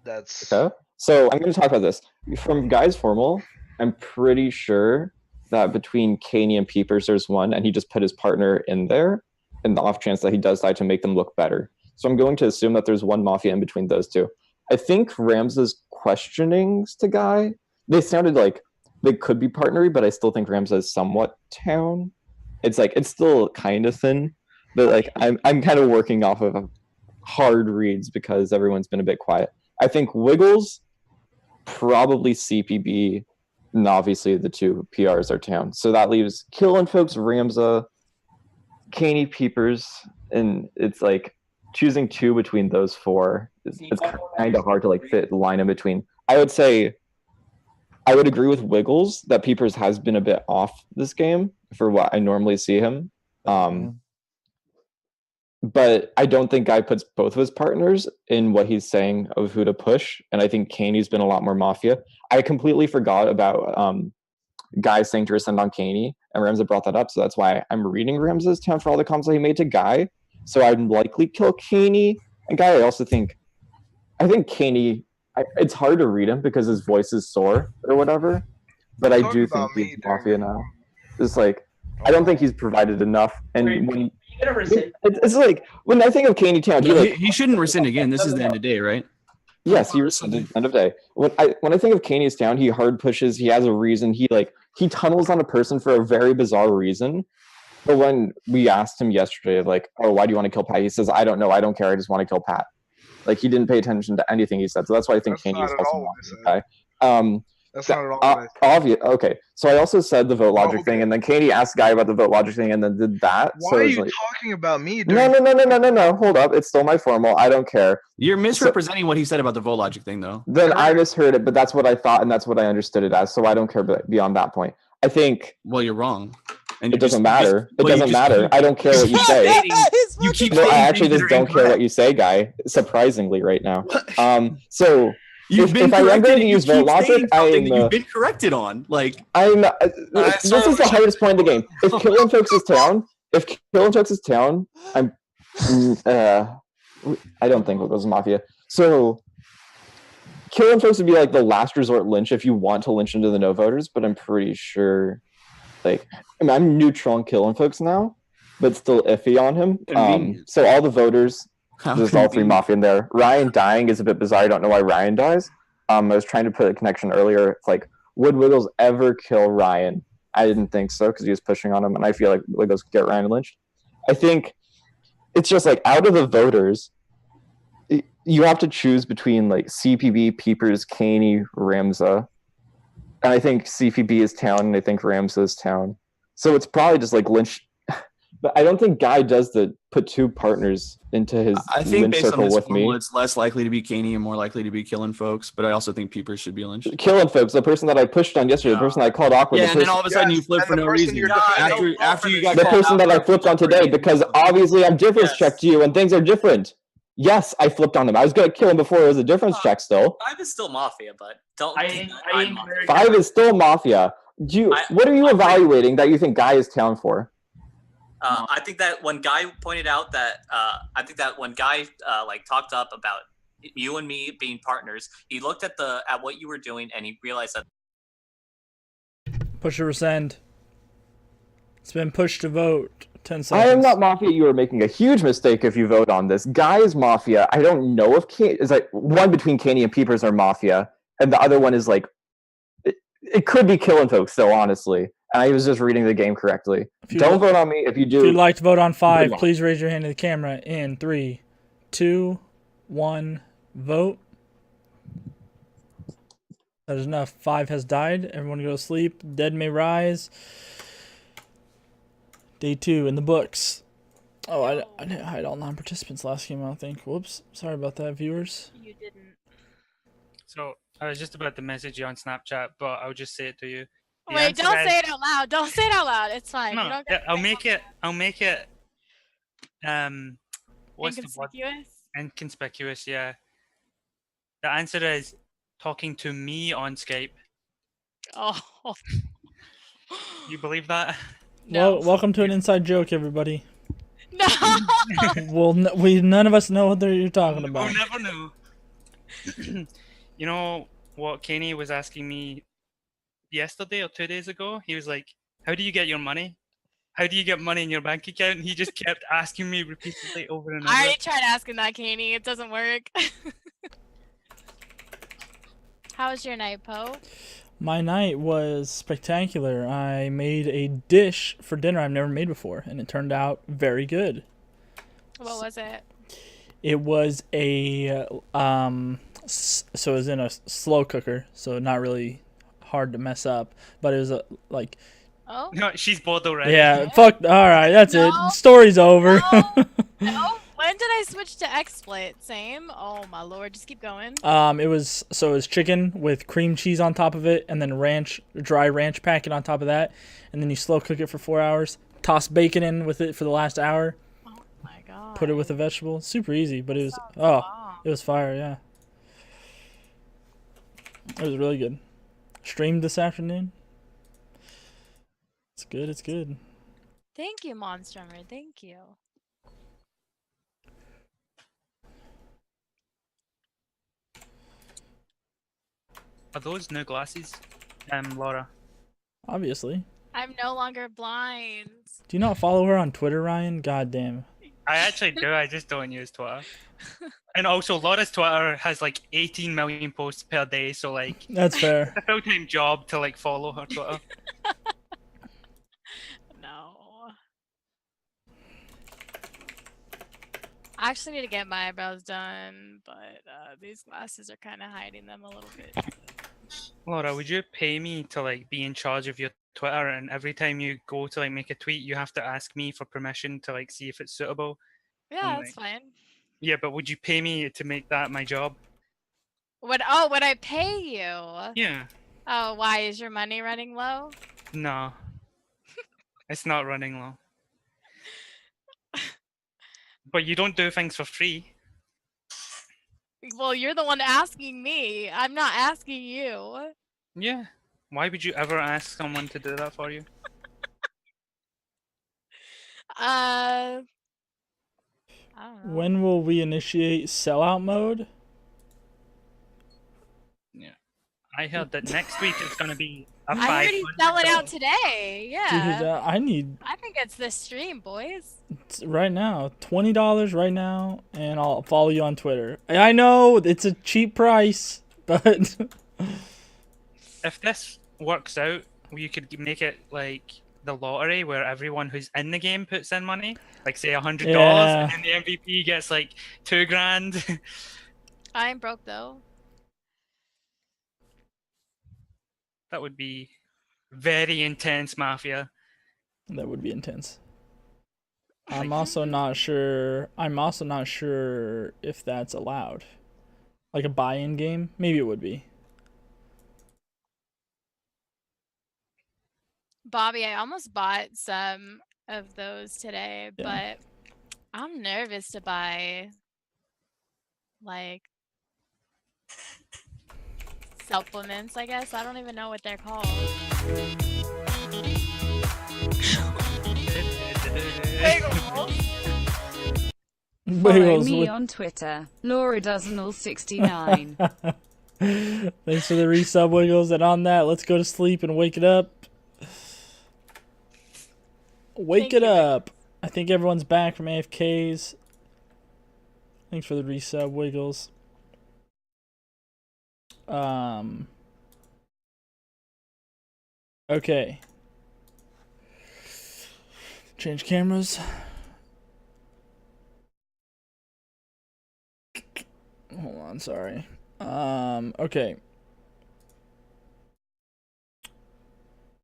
That's okay. So I'm going to talk about this. From Guy's Formal, I'm pretty sure that between Caney and Peepers, there's one, and he just put his partner in there in the off chance that he does die to make them look better. So I'm going to assume that there's one Mafia in between those two. I think Rams's questionings to Guy, they sounded like they could be partnery, but I still think Rams is somewhat Town. It's like, it's still kind of thin, but like I'm kind of working off of hard reads because everyone's been a bit quiet. I think Wiggles, probably CPB, and obviously the two PRs are Town. So that leaves Killing Folks, Ramza, Caney, Peepers, and it's like choosing two between those four is it's kind of hard to like fit line in between. I would say I would agree with Wiggles that Peepers has been a bit off this game for what I normally see him. But I don't think Guy puts both of his partners in what he's saying of who to push. And I think Caney's been a lot more Mafia. I completely forgot about Guy saying to rescind on Caney, and Ramza brought that up. So that's why I'm reading Ramza's Town for all the comments that he made to Guy. So I'd likely kill Caney. And Guy, I also think Caney, it's hard to read him because his voice is sore or whatever. But I do think he's Mafia now. It's like, I don't think he's provided enough. And when it's like when I think of Caney Town, He shouldn't rescind again. This is the end of day, right? Yes, he rescinded end of day. When I think of Caney's Town, he hard pushes. He has a reason. He tunnels on a person for a very bizarre reason. But when we asked him yesterday, like, oh, why do you want to kill Pat? He says, I don't know. I don't care. I just want to kill Pat. Like, he didn't pay attention to anything he said. So that's why I think Caney is also not okay. That's not at all what I said. Obvious. Okay. So I also said the vote logic thing, and then Caney asked Guy about the vote logic thing, and then did that. Why so are it's you like, talking about me? No. Hold up. It's still my formal. I don't care. You're misrepresenting what he said about the vote logic thing, though. Then I misheard it, but that's what I thought, and that's what I understood it as. So I don't care beyond that point. I think. Well, you're wrong. And it doesn't matter. It doesn't matter. I don't care what you say. You keep. No, I actually just don't care what you say, Guy. Surprisingly, right now. So. If I am going to use vote logic, you've been corrected on. Like this is the hardest point in the game. If Killing Folks is Town, I don't think Wiggles is Mafia. So Killing Folks would be like the last resort lynch if you want to lynch into the no voters. But I'm pretty sure, I'm neutral on Killing Folks now, but still iffy on him. So all the voters. There's all three Mafia in there. Ryan dying is a bit bizarre. I don't know why Ryan dies. I was trying to put a connection earlier. It's like, would Wiggles ever kill Ryan? I didn't think so because he was pushing on him, and I feel like Wiggles could get Ryan lynched. I think it's just like out of the voters, you have to choose between like CPB, Peepers, Caney, Ramza. And I think CPB is Town, and I think Ramza is Town. So it's probably just like lynch. But I don't think Guy does put two partners into his lynch circle with me. It's less likely to be Caney and more likely to be Killing Folks. But I also think Peepers should be lynched. Killing Folks, the person that I pushed on yesterday, the person I called awkward. Yeah, and then all of a sudden you flip for no reason. After you got the person that I flipped on today, because obviously I've difference checked you and things are different. Yes, I flipped on him. I was going to kill him before it was a difference check still. 5 is still Mafia, but don't. 5 is still Mafia. What are you evaluating that you think Guy is Town for? I think that when Guy pointed out that, talked up about you and me being partners. He looked at what you were doing and he realized that. Push to rescind. It's been pushed to vote. 10 I seconds. am not Mafia. You are making a huge mistake if you vote on this. Guy is Mafia. I don't know if is like one between Caney and Peepers are Mafia, and the other one is like it could be killing folks still, honestly. And I was just reading the game correctly. Don't vote on me. If you do, if you'd like to vote on 5, please raise your hand to the camera in 3, 2, 1, vote. That is enough. 5 has died. Everyone go to sleep. Dead may rise. Day 2 in the books. Oh, I didn't hide all non-participants last game, I don't think. Whoops. Sorry about that, viewers. You didn't. So I was just about to message you on Snapchat, but I'll just say it to you. The Wait, answer don't is- say it out loud. Don't say it out loud. It's fine. No, You don't yeah, get I'll make it. What's the word? inconspicuous. Inconspicuous. Yeah. The answer is talking to me on Skype. Oh. You believe that? Well, welcome to an inside joke, everybody. No. Well, none of us know what you're talking about. We'll never know. You know what Kenny was asking me yesterday or 2 days ago? He was like, how do you get your money? How do you get money in your bank account? And he just kept asking me repeatedly over and over. I already tried asking that, Caney. It doesn't work. How was your night, Poe? My night was spectacular. I made a dish for dinner I've never made before, and it turned out very good. What was it? It was a so it was in a slow cooker, so not really hard to mess up, but it was like. Oh. No, she's bored already. Yeah, fuck. All right, that's it. Story's over. No. When did I switch to XSplit? Same. Oh my lord, just keep going. It was chicken with cream cheese on top of it, and then dry ranch packet on top of that, and then you slow cook it for 4 hours. Toss bacon in with it for the last hour. Oh my god. Put it with a vegetable. Super easy, but it was it was fire. Yeah, it was really good. Streamed this afternoon. It's good. It's good. Thank you, Monstrummer. Thank you. Are those new glasses, Laura? Obviously. I'm no longer blind. Do you not follow her on Twitter, Ryan? God damn. I actually do. I just don't use Twitter. And also, Laura's Twitter has like 18 million posts per day, so like That's fair. It's a full-time job to like follow her Twitter. No. I actually need to get my eyebrows done, but these glasses are kind of hiding them a little bit. Laura, would you pay me to like be in charge of your Twitter, and every time you go to like make a tweet, you have to ask me for permission to like see if it's suitable? Yeah, And, that's like, fine. Yeah, but would you pay me to make that my job? Would I pay you? Yeah. Oh, why is your money running low? No. It's not running low. But you don't do things for free. Well, you're the one asking me. I'm not asking you. Yeah. Why would you ever ask someone to do that for you? I don't know. When will we initiate sellout mode? Yeah. I heard that next week is going to be a I heard he's $500 selling out today. Yeah. Dude, I need I think it's this stream, boys. right now $20 right now, and I'll follow you on Twitter. I know it's a cheap price, but If this works out, you could make it like the lottery where everyone who's in the game puts in money, like say $100, Yeah. and then the MVP gets like $2,000. I ain't broke though. That would be very intense, Mafia. that would be intense. I'm also not sure if that's allowed. Like a buy-in game? Maybe it would be. Bobby, I almost bought some of those today, Yeah. but I'm nervous to buy like supplements, I guess. I don't even know what they're called. Follow Wiggles me with- on Twitter, Laura Dozenall 69. Thanks for the resub, Wiggles. And on that, let's go to sleep and wake it up. Wake it up. I think everyone's back from AFKs. Thanks for the resub, Wiggles. Okay. Change cameras. Hold on, sorry. Okay.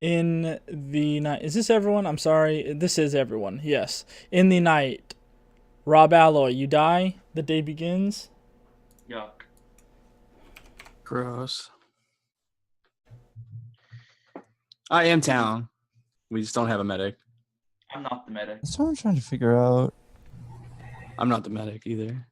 In the night, is this everyone? I'm sorry. This is everyone. Yes. In the night, Rob Alloy, you die. The day begins. Yuck. Gross. I am town. We just don't have a medic. I'm not the medic. That's what I'm trying to figure out. I'm not the medic either.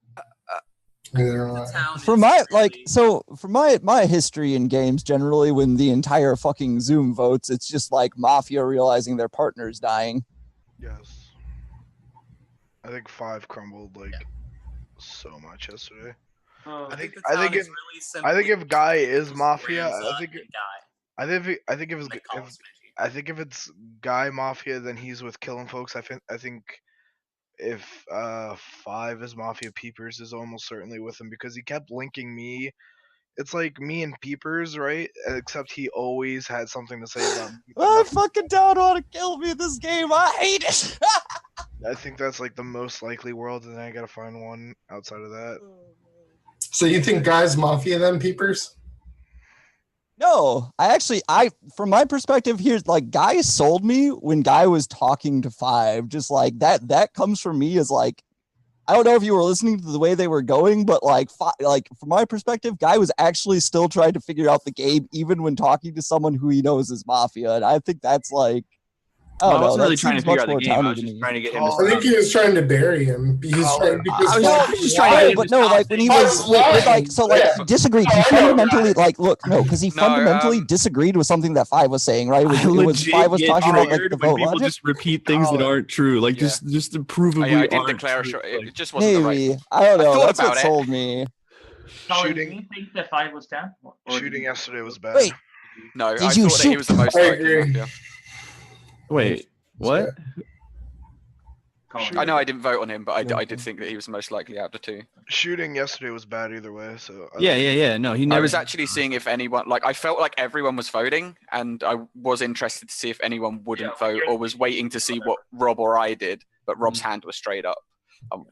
From my my history in games, generally when the entire fucking Zoom votes, it's just like Mafia realizing their partner's dying. Yes. I think 5 crumbled like so much yesterday. I think the I town think is if really simply I think if Guy is Mafia, Ramza I think and Guy. I think if it's I think if it's Guy Mafia, then he's with killing folks. I think if 5 is Mafia, Peepers is almost certainly with him because he kept linking me. It's like me and Peepers, right? Except he always had something to say about me. I fucking don't want to kill me this game. I hate it. I think that's like the most likely world, and then I gotta find one outside of that. So you think Guy's Mafia then, Peepers? No, from my perspective, here's like Guy sold me when Guy was talking to 5. Just like that comes from me as like, I don't know if you were listening to the way they were going, but like from my perspective, Guy was actually still trying to figure out the game, even when talking to someone who he knows is Mafia. And I think that's like, I don't know. wasn't really that trying to seems figure much out the more game. I towny was to just me. trying to get him I to think he was trying to bury him. He's trying because but no, like when he was like, so like he disagreed. He fundamentally because he fundamentally disagreed with something that 5 was saying, right? I It was legit 5 was get talking about like triggered the when vote people logic. just repeat things that aren't true, like just to prove I we didn't aren't declare a true. shot. It just wasn't Maybe the right. I don't know. thought That's what about it. sold me. Colin, do you think that 5 was down? Shooting yesterday was bad. Wait, No, I Did you thought that he shoot? was the most I likely agree. Mafia. Wait, what? I know I didn't vote on him, but I did think that he was the most likely out of the 2. Shooting yesterday was bad either way. So Yeah. No, he I never. was actually seeing if anyone, like, I felt like everyone was voting, and I was interested to see if anyone wouldn't vote or was waiting to see what Rob or I did, but Rob's hand was straight up.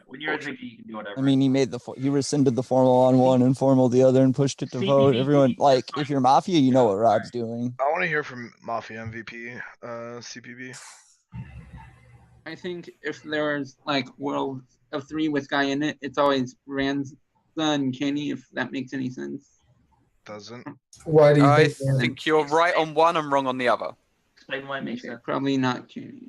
When you're a VP, you can do whatever. I mean, he rescinded the formal on one and formal the other and pushed it to vote. Everyone, like, if you're Mafia, you know what Rob's doing. I want to hear from Mafia MVP, CPB. I think if there's like World of 3 with Guy in it, it's always Ranza and Kenny, if that makes any sense. Doesn't. Why do you I think that? think you're right on one and wrong on the other. Explain why it makes sense. Probably not Kenny.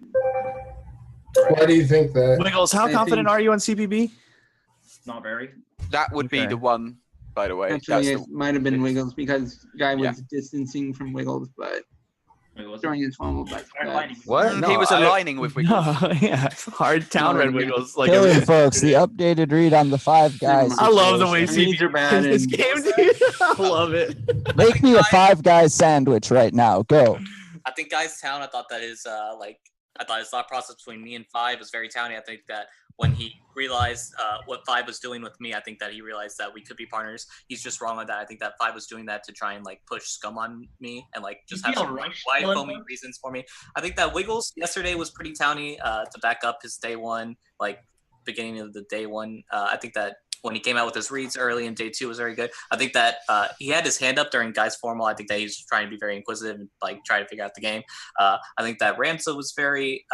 Why do you think that? Wiggles, how I confident think- are you on CPB? Not very. That would be Okay. the one, by the way. Actually, That's it might have been Wiggles because Guy was Yeah. distancing from Wiggles, but Wait, was during his formal. But What? he was aligning with Wiggles. No, yeah, hard town red Wiggles. Like Killing folks, the updated read on the 5 guys. I love the way situation. CPB plays this game, dude. I love it. Make me a 5 guys sandwich right now. Go. I think Guy's Town, I thought that his I thought his thought process between me and 5 was very towny. I think that when he realized what 5 was doing with me, I think that he realized that we could be partners. He's just wrong on that. I think that 5 was doing that to try and like push scum on me and like just have some like, wide foamy reasons for me. I think that Wiggles yesterday was pretty towny to back up his day 1, like beginning of the day 1. I think that when he came out with his reads early in day 2 was very good. I think that he had his hand up during Guy's formal. I think that he's trying to be very inquisitive and like try to figure out the game. I think that Ramsa was very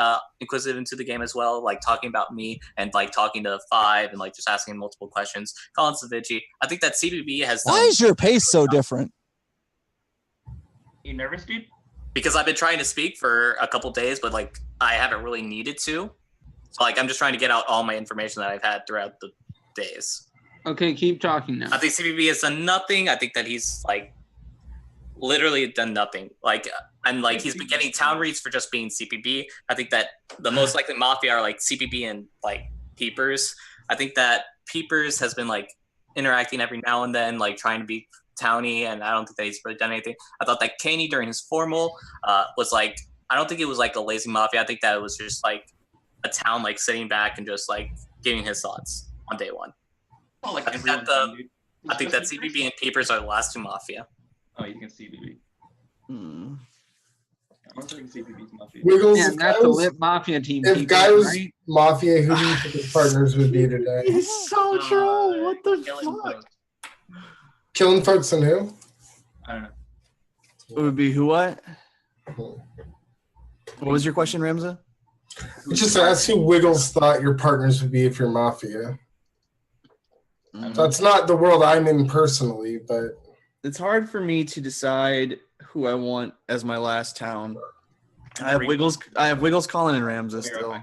inquisitive into the game as well, like talking about me and like talking to 5 and like just asking multiple questions. Colin Savici, I think that CBB has done. Why is your pace so different? You nervous, dude? Because I've been trying to speak for a couple days, but like I haven't really needed to. So like I'm just trying to get out all my information that I've had throughout the days. Okay, keep talking now. I think CBB has done nothing. I think that he's like literally done nothing. Like and like he's been getting town reads for just being CPB. I think that the most likely Mafia are like CPB and like Peepers. I think that Peepers has been like interacting every now and then, like trying to be towny, and I don't think that he's really done anything. I thought that Caney during his formal was like, I don't think it was like a lazy Mafia. I think that it was just like a town like sitting back and just like giving his thoughts on day one. Oh, like I think that CPB and Peepers are the last two Mafia. Oh, you can CPB. I don't think CPB's Mafia. Wiggles, Yeah, if that's Guy a was- lit Mafia team. If people, Guy was right? Mafia, who do you think his partners would be today? He's so troll. What the fuck? Killing folks and who? I don't know. It would be who what? What was your question, Ramza? Just ask who Wiggles thought your partners would be if you're Mafia. That's not the world I'm in personally, but It's hard for me to decide who I want as my last town. I have Wiggles, Colin, and Ramza still.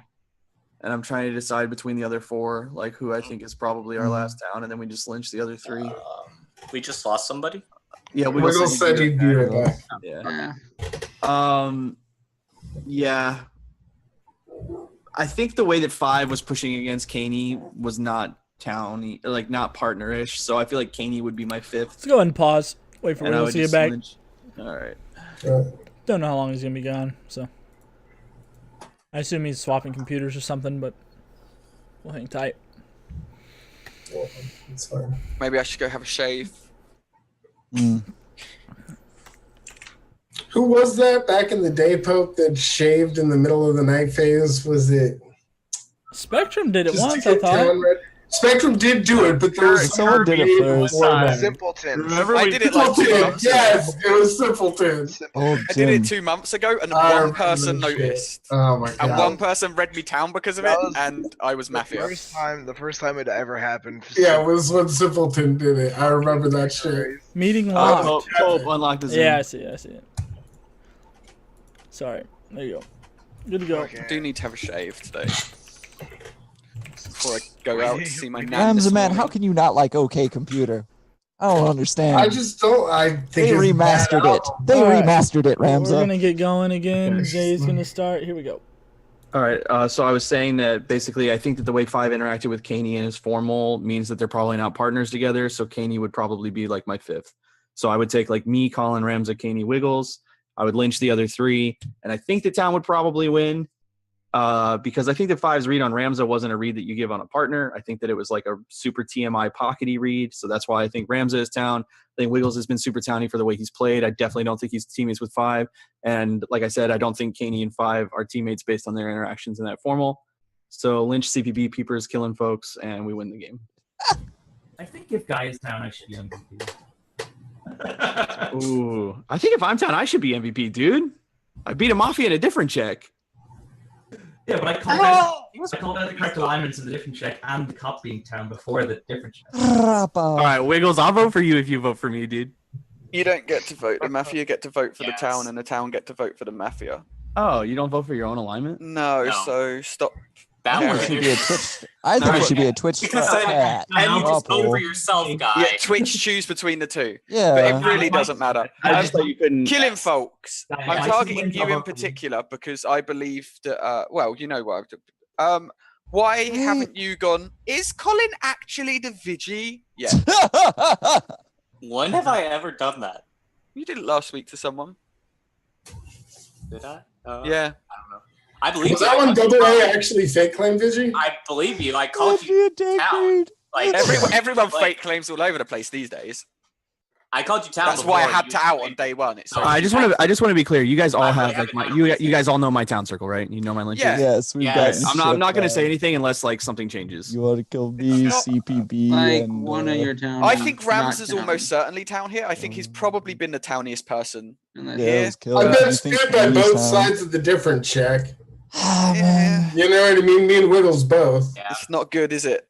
And I'm trying to decide between the other four, like who I think is probably our last town, and then we just lynch the other three. We just lost somebody. Yeah, Wiggles said he'd be right back. Yeah. Yeah. I think the way that 5 was pushing against Caney was not towny, like not partnerish. So I feel like Caney would be my 5th. Let's go ahead and pause. Wait for And I Wiggles would to get just back. lynch. All right. Don't know how long he's gonna be gone, so I assume he's swapping computers or something, but we'll hang tight. It's fine. Maybe I should go have a shave. Who was that back in the day, Pope, that shaved in the middle of the night phase? Was it Spectrum did it just once, to I get thought. town red? Spectrum did do it, but there was Someone did it first. Simpleton. I did it like 2 Simpleton. months ago. Yes, it was Simpleton. Oh, I did it Jim. 2 months ago, and I one person remember shit. noticed. Oh my And god. one person read me down because of That it, was and I was Mafia. The first time it ever happened. Yeah, it was when Simpleton did it. I remember that shit. Meeting locked. Pope unlocked the Zoom. Yeah, I see it. Sorry. There you go. Good to go. I do need to have a shave today. Before I go out to see my nan this Ramza, man, morning. how can you not like OK Computer? I don't understand. I just don't. I think They it's remastered bad it. They All right. remastered it, We're Ramza. gonna get going again. Okay. Jay's gonna start. Here we go. All right. So I was saying that basically I think that the way 5 interacted with Caney in his formal means that they're probably not partners together. So Caney would probably be like my 5th. So I would take like me, Colin, Ramza, Caney, Wiggles. I would lynch the other 3. And I think the town would probably win. Because I think that 5's read on Ramza wasn't a read that you give on a partner. I think that it was like a super TMI pockety read. So that's why I think Ramza is town. I think Wiggles has been super towny for the way he's played. I definitely don't think he's teammates with 5. And like I said, I don't think Caney and 5 are teammates based on their interactions in that formal. So lynch, CPB, Peepers, killing folks, and we win the game. I think if Guy is town, I should be MVP. Ooh, I think if I'm town, I should be MVP, dude. I beat a Mafia in a different check. Yeah, but I called out the correct alignments in the different check and the cop being town before the different check. All right, Wiggles, I'll vote for you if you vote for me, dude. You don't get to vote. The Mafia get to vote for the town, and the town get to vote for the Mafia. Oh, you don't vote for your own alignment? No. So stop. That caring. was Should be a Twitch. I think it should be a Twitch chat. And you just vote Couple. for yourself, Guy. Yeah, Twitch choose between the two. Yeah. But it really doesn't matter. I just thought you couldn't. Killing folks. Yeah, I'm I targeting see you what in you're particular because I believe that. Well, you know what. Why haven't you gone? Is Colin actually the Vigi? Yeah. When have I ever done that? You did it last week to someone. Did I? Yeah. I don't know. I believe Was you. that one double A actually fake claim, Vigi? I believe you. I called you town. Like Everyone fake claims all over the place these days. I called you town. That's why I before. had to out on day one. It's I just want to be clear. You guys all have like my you guys all know my town circle, right? You know my lynches. Yeah. Yes, we got you. I'm not going to shit, say man. anything unless like something changes. You want to kill me, CPB, Like and one of your town. I think Rams Rams is almost certainly town here. I think he's probably been the towniest person Yeah, here. let's kill I him. bet You it's think good by he's both town? sides of the different check. Ah, man. You know what I mean? Me and Wiggles both. It's not good, is it?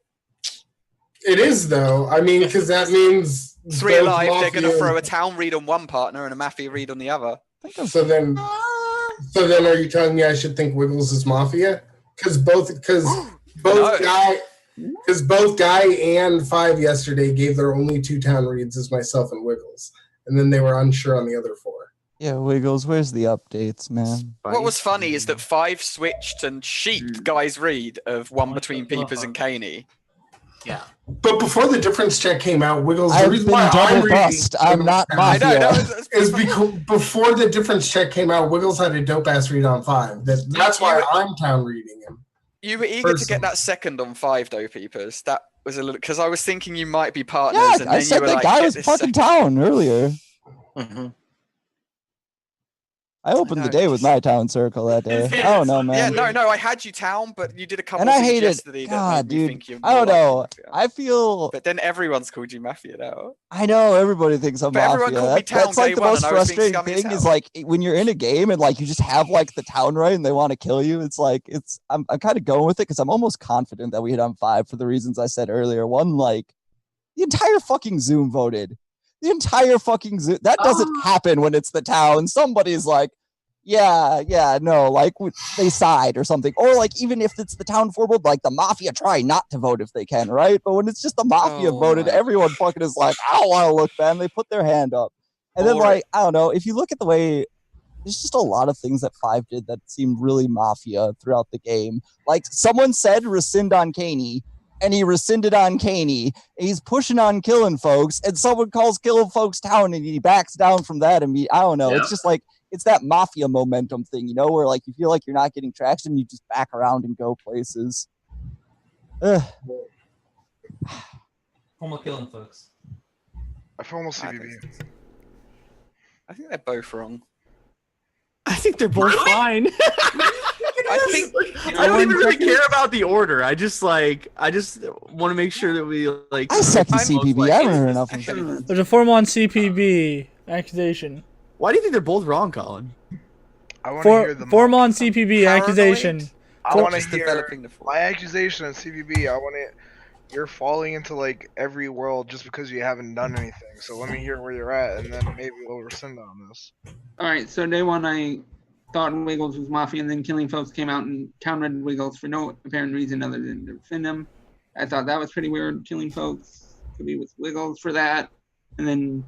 It is though. I mean, because that means 3 both alive, they're going to Mafia- throw a town read on one partner and a Mafia read on the other. So then, are you telling me I should think Wiggles is Mafia? Because both Guy and 5 yesterday gave their only 2 town reads as myself and Wiggles, and then they were unsure on the other 4. Yeah, Wiggles, where's the updates, man? What was funny is that 5 switched and sheep Guy's read of one between Peepers and Caney. Yeah. But before the difference check came out, Wiggles. The I've reason been why I'm double reading bust. I'm not Mafia. I know, is because before the difference check came out, Wiggles had a dope ass read on 5. That's why I'm town reading him. You were eager to get that second on 5, though, Peepers. That was a little because I was thinking you might be partners. Yeah, and I then said you were that like, guy "Get was this fucking second." town earlier. Mm-hmm. I opened the day with my town circle that day. I don't know, man. Yeah, no, I had you town, but you did a couple And of I things hated. yesterday that God, made me dude. think you're I more don't like know. Mafia. I feel. But then everyone's called you Mafia now. I know everybody thinks I'm But everyone Mafia. called me town That's like day the one, most and I was being frustrating scummy as thing is hell. like when you're in a game and like you just have like the town right and they want to kill you. It's like I'm kind of going with it because I'm almost confident that we hit on 5 for the reasons I said earlier. One, like the entire fucking Zoom voted. The entire fucking Zoom. That doesn't happen when it's the town. Somebody's like, yeah, no, like they side or something. Or like even if it's the town forward, like the Mafia try not to vote if they can, right? But when it's just the Mafia voted, everyone fucking is like, I don't want to look, man. They put their hand up. And then like, I don't know, if you look at the way there's just a lot of things that 5 did that seemed really Mafia throughout the game. Like someone said rescind on Caney, and he rescinded on Caney. He's pushing on killing folks, and someone calls killing folks town, and he backs down from that. And I don't know. It's just like it's that Mafia momentum thing, you know, where like you feel like you're not getting traction, you just back around and go places. Homo killing folks. I feel almost CBB. I think they're both wrong. I think they're both fine. I think I don't even really care about the order. I just want to make sure that we like. I second CPB. I haven't heard enough of it. There's a formal on CPB accusation. Why do you think they're both wrong, Colin? I want to hear the formal on CPB accusation. I want to hear my accusation on CPB. I want to. You're falling into like every world just because you haven't done anything. So let me hear where you're at, and then maybe we'll rescind on this. All right, so day one, I thought Wiggles was Mafia, and then Killing Folks came out and countered Wiggles for no apparent reason other than to defend him. I thought that was pretty weird. Killing Folks could be with Wiggles for that. And then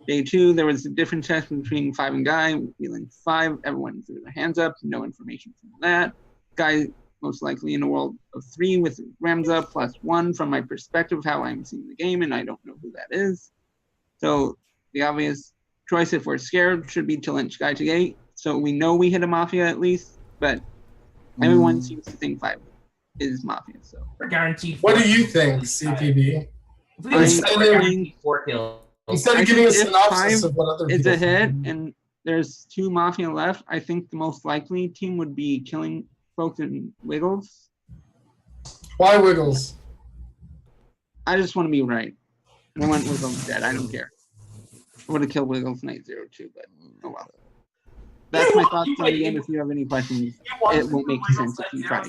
day 2, there was a different test between 5 and Guy. Feeling 5, everyone threw their hands up. No information from that. Guy most likely in a world of 3 with Ramza +1 from my perspective, how I'm seeing the game, and I don't know who that is. So the obvious choice, if we're scared, should be to lynch Guy to gate. So we know we hit a Mafia at least, but everyone seems to think 5 is Mafia. So we're guaranteed. What do you think, CPB? Instead of giving a synopsis of what other it's people a hit, think. and there's 2 Mafia left. I think the most likely team would be Killing Folks and Wiggles. Why Wiggles? I just want to be right. And I want Wiggles dead. I don't care. I would have killed Wiggles night 0-2, but oh well. That's my thoughts on the game. If you have any questions, it won't make sense if you try.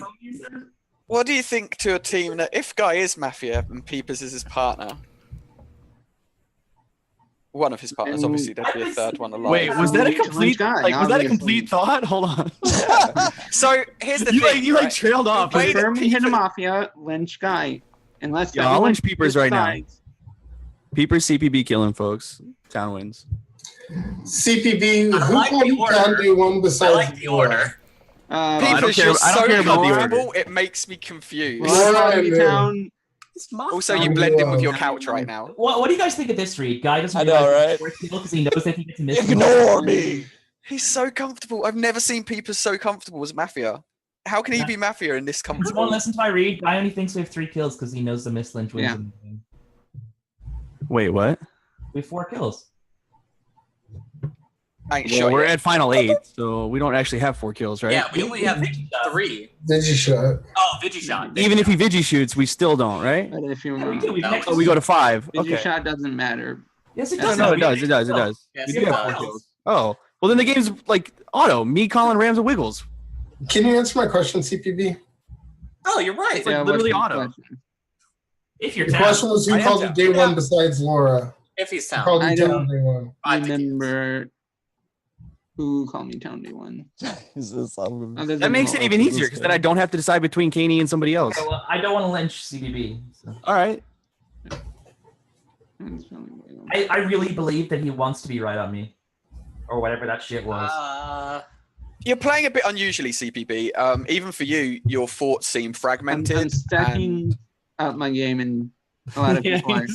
What do you think to a team that if Guy is Mafia and Peepers is his partner? One of his partners, obviously, there'd be a third one alive. Wait, was that a complete thought? Hold on. Yeah. So here's the thing. You trailed off. Confirm we hit a Mafia, lynch Guy. Unless I'll lynch Peepers right now. Peepers CPB killing folks. Town wins. CPB, who called you town day 1 besides I like the order. Peepers, you're so comfortable, it makes me confused. Also, you blend in with your couch right now. What do you guys think of this read? Guy doesn't I know, right? Because he knows that he gets missed. Ignore me. He's so comfortable. I've never seen Peepers so comfortable as Mafia. How can he be Mafia in this comfortable? Someone listen to my read. Guy only thinks we have 3 kills because he knows the miss lynch wins. Yeah. Wait, what? We have 4 kills. Well, we're at final 8, so we don't actually have 4 kills, right? Yeah, we only have 3. Vigi shot. Oh, Vigi shot. Even if he Vigi shoots, we still don't, right? But if you Oh, we go to 5. Vigi Okay. shot doesn't matter. Yes, it does. No, it does. It does. It does. Yes, We do it have 4 does. kills. Oh, well then the game's like auto. Me, Colin, Rams, and Wiggles. Can you answer my question, CPB? Oh, you're right. It's like literally auto. If you're The question was who called you day 1 besides Laura? If he's Who town. called I you don't town day 1? remember who called me town day 1. That makes it even easier because then I don't have to decide between Caney and somebody else. Okay, well, I don't want to lynch CBB. So. All right. I really believe that he wants to be right on me, or whatever that shit was. You're playing a bit unusually, CPB. Even for you, your thoughts seem fragmented. I'm stacking up my game, and a lot of Yeah, people are.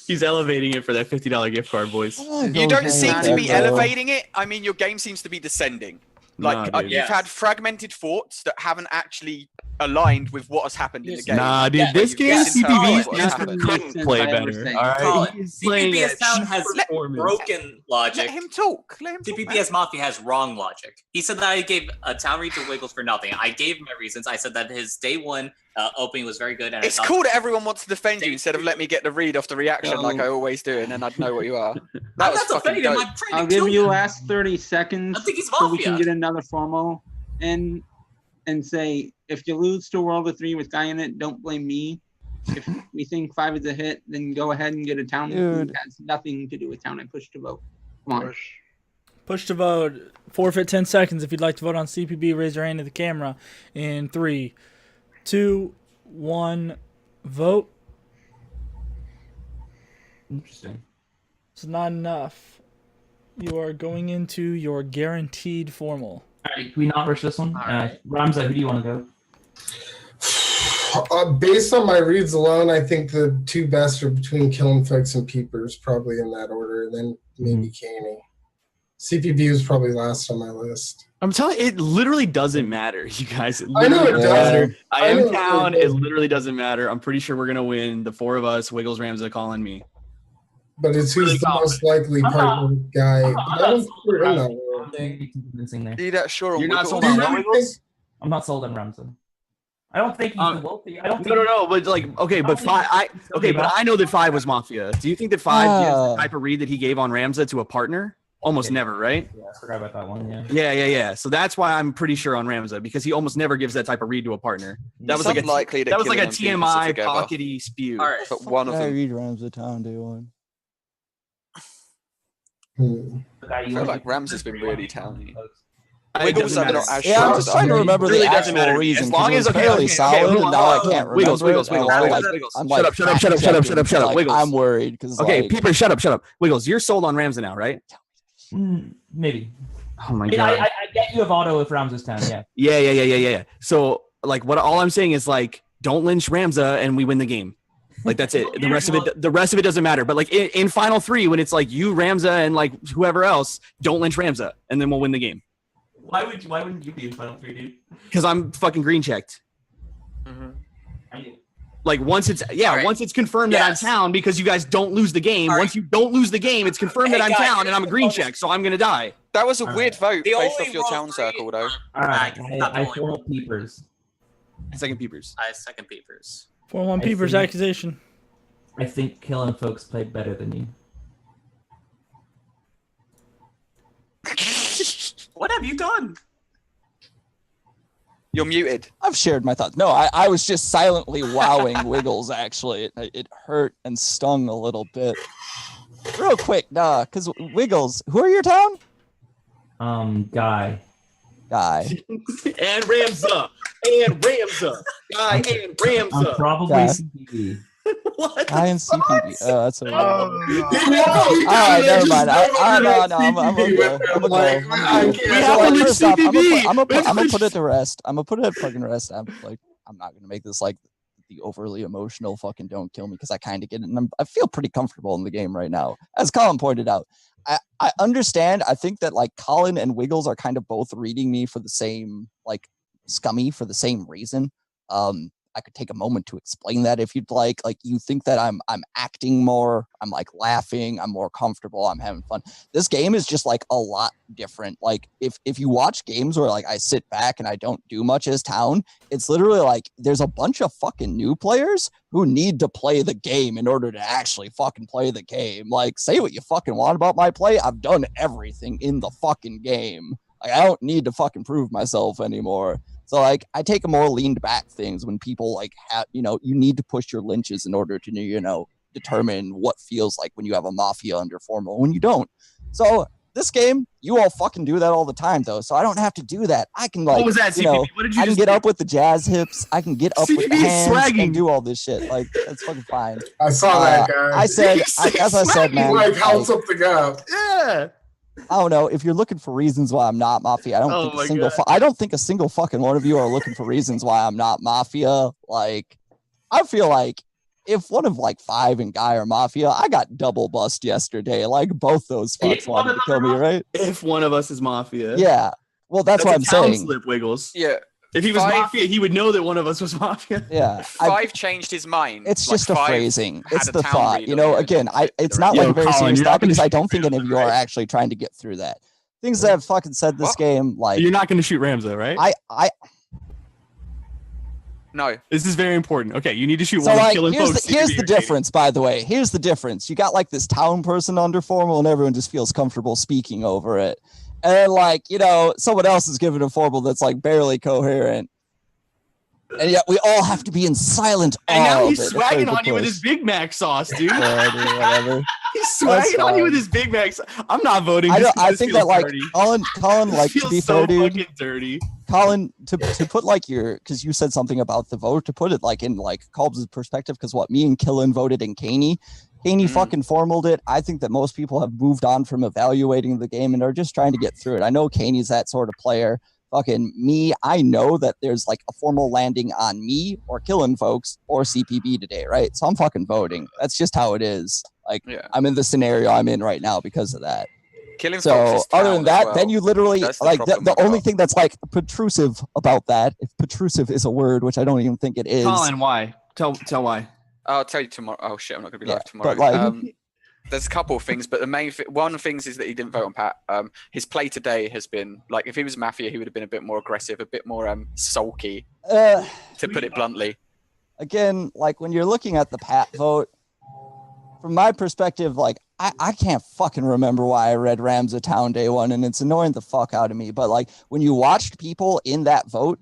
he's elevating it for that $50 gift card, boys. You don't seem to be elevating it. I mean, your game seems to be descending. Like Nah, dude. you've had fragmented thoughts that haven't actually aligned with what has happened in the game. Nah, dude, this game CPB couldn't play better. All right, he's playing CPBS at Town has performance. broken logic. Let him talk. CPBS Mafia has wrong logic. He said that I gave a town read to Wiggles for nothing. I gave him my reasons. I said that his day one opening was very good. And It's cool that everyone wants to defend you instead of let me get the read off the reaction like I always do, and then I'd know what you are. That was fucking dope. I'll give you last 30 seconds I think he's so we can Mafia. get another formal and say, if you lose to World of 3 with Guy in it, don't blame me. If we think 5 is a hit, then go ahead and get a town. Dude. It has nothing to do with town. I push to vote. Come on. Push to vote. Forfeit 10 seconds. If you'd like to vote on CPB, raise your hand to the camera. In 3, 2, 1, vote. Interesting. It's not enough. You are going into your guaranteed formal. All right, can we not rush this one? Ramza, who do you want to go? Based on my reads alone, I think the two best are between Killing Folks and Peepers, probably in that order, and then maybe Caney. CPB is probably last on my list. I'm telling you, it literally doesn't matter, you guys. It I know literally it doesn't does. matter. I I know am it town. does. It literally doesn't matter. I'm pretty sure we're gonna win. The 4 of us, Wiggles, Ramza, calling me. But it's who's the most likely partner guy. But I don't think we're in that order. Be that sure on You're not Wiggles. sold on Wiggles? I'm not sold on Ramza. I don't think he's the wealthy. I don't think No, but like, okay, but 5. But I know that 5 was Mafia. Do you think that 5 gives the type of read that he gave on Ramza to a partner? Almost never, right? Yeah, I forgot about that one. Yeah. So that's why I'm pretty sure on Ramza, because he almost never gives that type of read to a partner. That was like unlikely that that was like a Killing and Peepers are TMI together. pockety spew. All right. But one of I them. read Ramsey Town day one. I feel like Rams has been really towny. It Wiggles doesn't are not matter. as Yeah, sure I'm as just trying to others. remember Really the doesn't actual matter. reason. As long 'cause it as was fairly solid, hold and on, now I can't Wiggles, remember. Wiggles, it. Wiggles, I'm Wiggles, like- Wiggles. I'm Shut like up, shut up, shut up, shut up, shut up, shut up, like, Wiggles. I'm worried because Okay, Peeper, shut up. Wiggles, you're sold on Ramza now, right? Maybe. Oh my I mean, god. I get you have auto if Ramza's town. Yeah. Yeah. So like, all I'm saying is like, don't lynch Ramza and we win the game. Like that's it. The rest of it doesn't matter. But like in final 3, when it's like you, Ramza, and like whoever else, don't lynch Ramza, and then we'll win the game. Why wouldn't you be in final 3, dude? Because I'm fucking green checked. Like once it's once it's confirmed that I'm town, because you guys don't lose the game. Once you don't lose the game, it's confirmed that I'm town and I'm a green check, so I'm gonna die. That was a weird vote The based only off your town circle, though. All right. not the I only feel Peepers. Second Peepers. I second Peepers. 4-1 I Peepers think- accusation. I think Killing Folks played better than you. What have you done? You're muted. I've shared my thoughts. No, I was just silently wowing Wiggles, actually. It hurt and stung a little bit. Real quick, because Wiggles, who are your town? Guy. And Ramza. Guy and Ramza. I'm probably Guy. CPB. What? Guy and CPB. Oh, that's a Oh, All right, never mind. I'm gonna go. First off, I'm gonna put it to rest. I'm gonna put it at fucking rest. I'm not gonna make this like the overly emotional fucking don't kill me, because I kind of get it, and I feel pretty comfortable in the game right now. As Colin pointed out, I understand. I think that like Colin and Wiggles are kind of both reading me for the same like scummy for the same reason. I could take a moment to explain that if you'd like. Like, you think that I'm acting more, I'm like laughing, I'm more comfortable, I'm having fun. This game is just like a lot different. Like if you watch games where like I sit back and I don't do much as town, it's literally like there's a bunch of fucking new players who need to play the game in order to actually fucking play the game. Like, say what you fucking want about my play, I've done everything in the fucking game. Like, I don't need to fucking prove myself anymore. So, like, I take a more leaned back things when people, like, have, you need to push your lynches in order to, determine what feels like when you have a Mafia under formal, when you don't. So, this game, you all fucking do that all the time, though. So, I don't have to do that. I can, like, What was that, CPB? What did you I can just get do? up with the jazz hips. I can get up with the CPB is hands swagging. and do all this shit. Like, that's fucking fine. I saw that guy. I said, as I said, man. Like, help something up. Yeah. I don't know if you're looking for reasons why I'm not Mafia. I don't think a single fucking one of you are looking for reasons why I'm not Mafia. Like, I feel like if one of like Five and Guy are Mafia, I got double bust yesterday. Like both those fucks wanted to kill me, right? If one of us is Mafia. Yeah. Well, that's what I'm a town saying. slip, Wiggles. Yeah. If he was Five- Mafia, he would know that one of us was Mafia. Yeah. Five changed his mind. It's Like, just a Five phrasing. had It's a the town thought. read You on know, it. again, it's not Yo, like a very Colin, serious you're thought not gonna because I shoot don't think any of you are right? actually trying to get through that. Things that I've fucking said this game, like You're not going to shoot Ramzo, right? No. This is very important. Okay, you need to shoot So one like, killing folks. here's the difference, by the way. Here's the difference. You got like this town person under formal, and everyone just feels comfortable speaking over it. And then, like, you know, someone else is given a formal that's like barely coherent. And yet we all have to be in silent awe. And now of he's it, swagging afraid to on you with push. his Big Mac sauce, dude. Yeah, dude, whatever. He's swagging on you with his Big Mac sauce. I'm not voting. I, just 'cause I this think feels that like dirty. Colin, This like to feels be so fair, dude. fucking dirty. Colin, to put like because you said something about the vote, to put it like in like Kolb's perspective, because what me and Killen voted in Caney fucking formaled it. I think that most people have moved on from evaluating the game and are just trying to get through it. I know Caney's that sort of player. Fucking me, I know that there's like a formal landing on me or Killen folks or CPB today, right? So I'm fucking voting. That's just how it is. Like I'm in the scenario I'm in right now because of that. Killing So folks is other town than as that, well. then you literally That's the like problem the I've only got. thing that's like protrusive about that, if protrusive is a word, which I don't even think it is. Colin, why? Tell why. I'll tell you tomorrow. Oh shit, I'm not gonna be live tomorrow. but, like- there's a couple of things, but the main one of the things is that he didn't vote on Pat. His play today has been like, if he was Mafia, he would have been a bit more aggressive, a bit more sulky, to put it bluntly. Again, like when you're looking at the Pat vote, from my perspective, like I can't fucking remember why I read Ramza Town day one, and it's annoying the fuck out of me. But like when you watched people in that vote,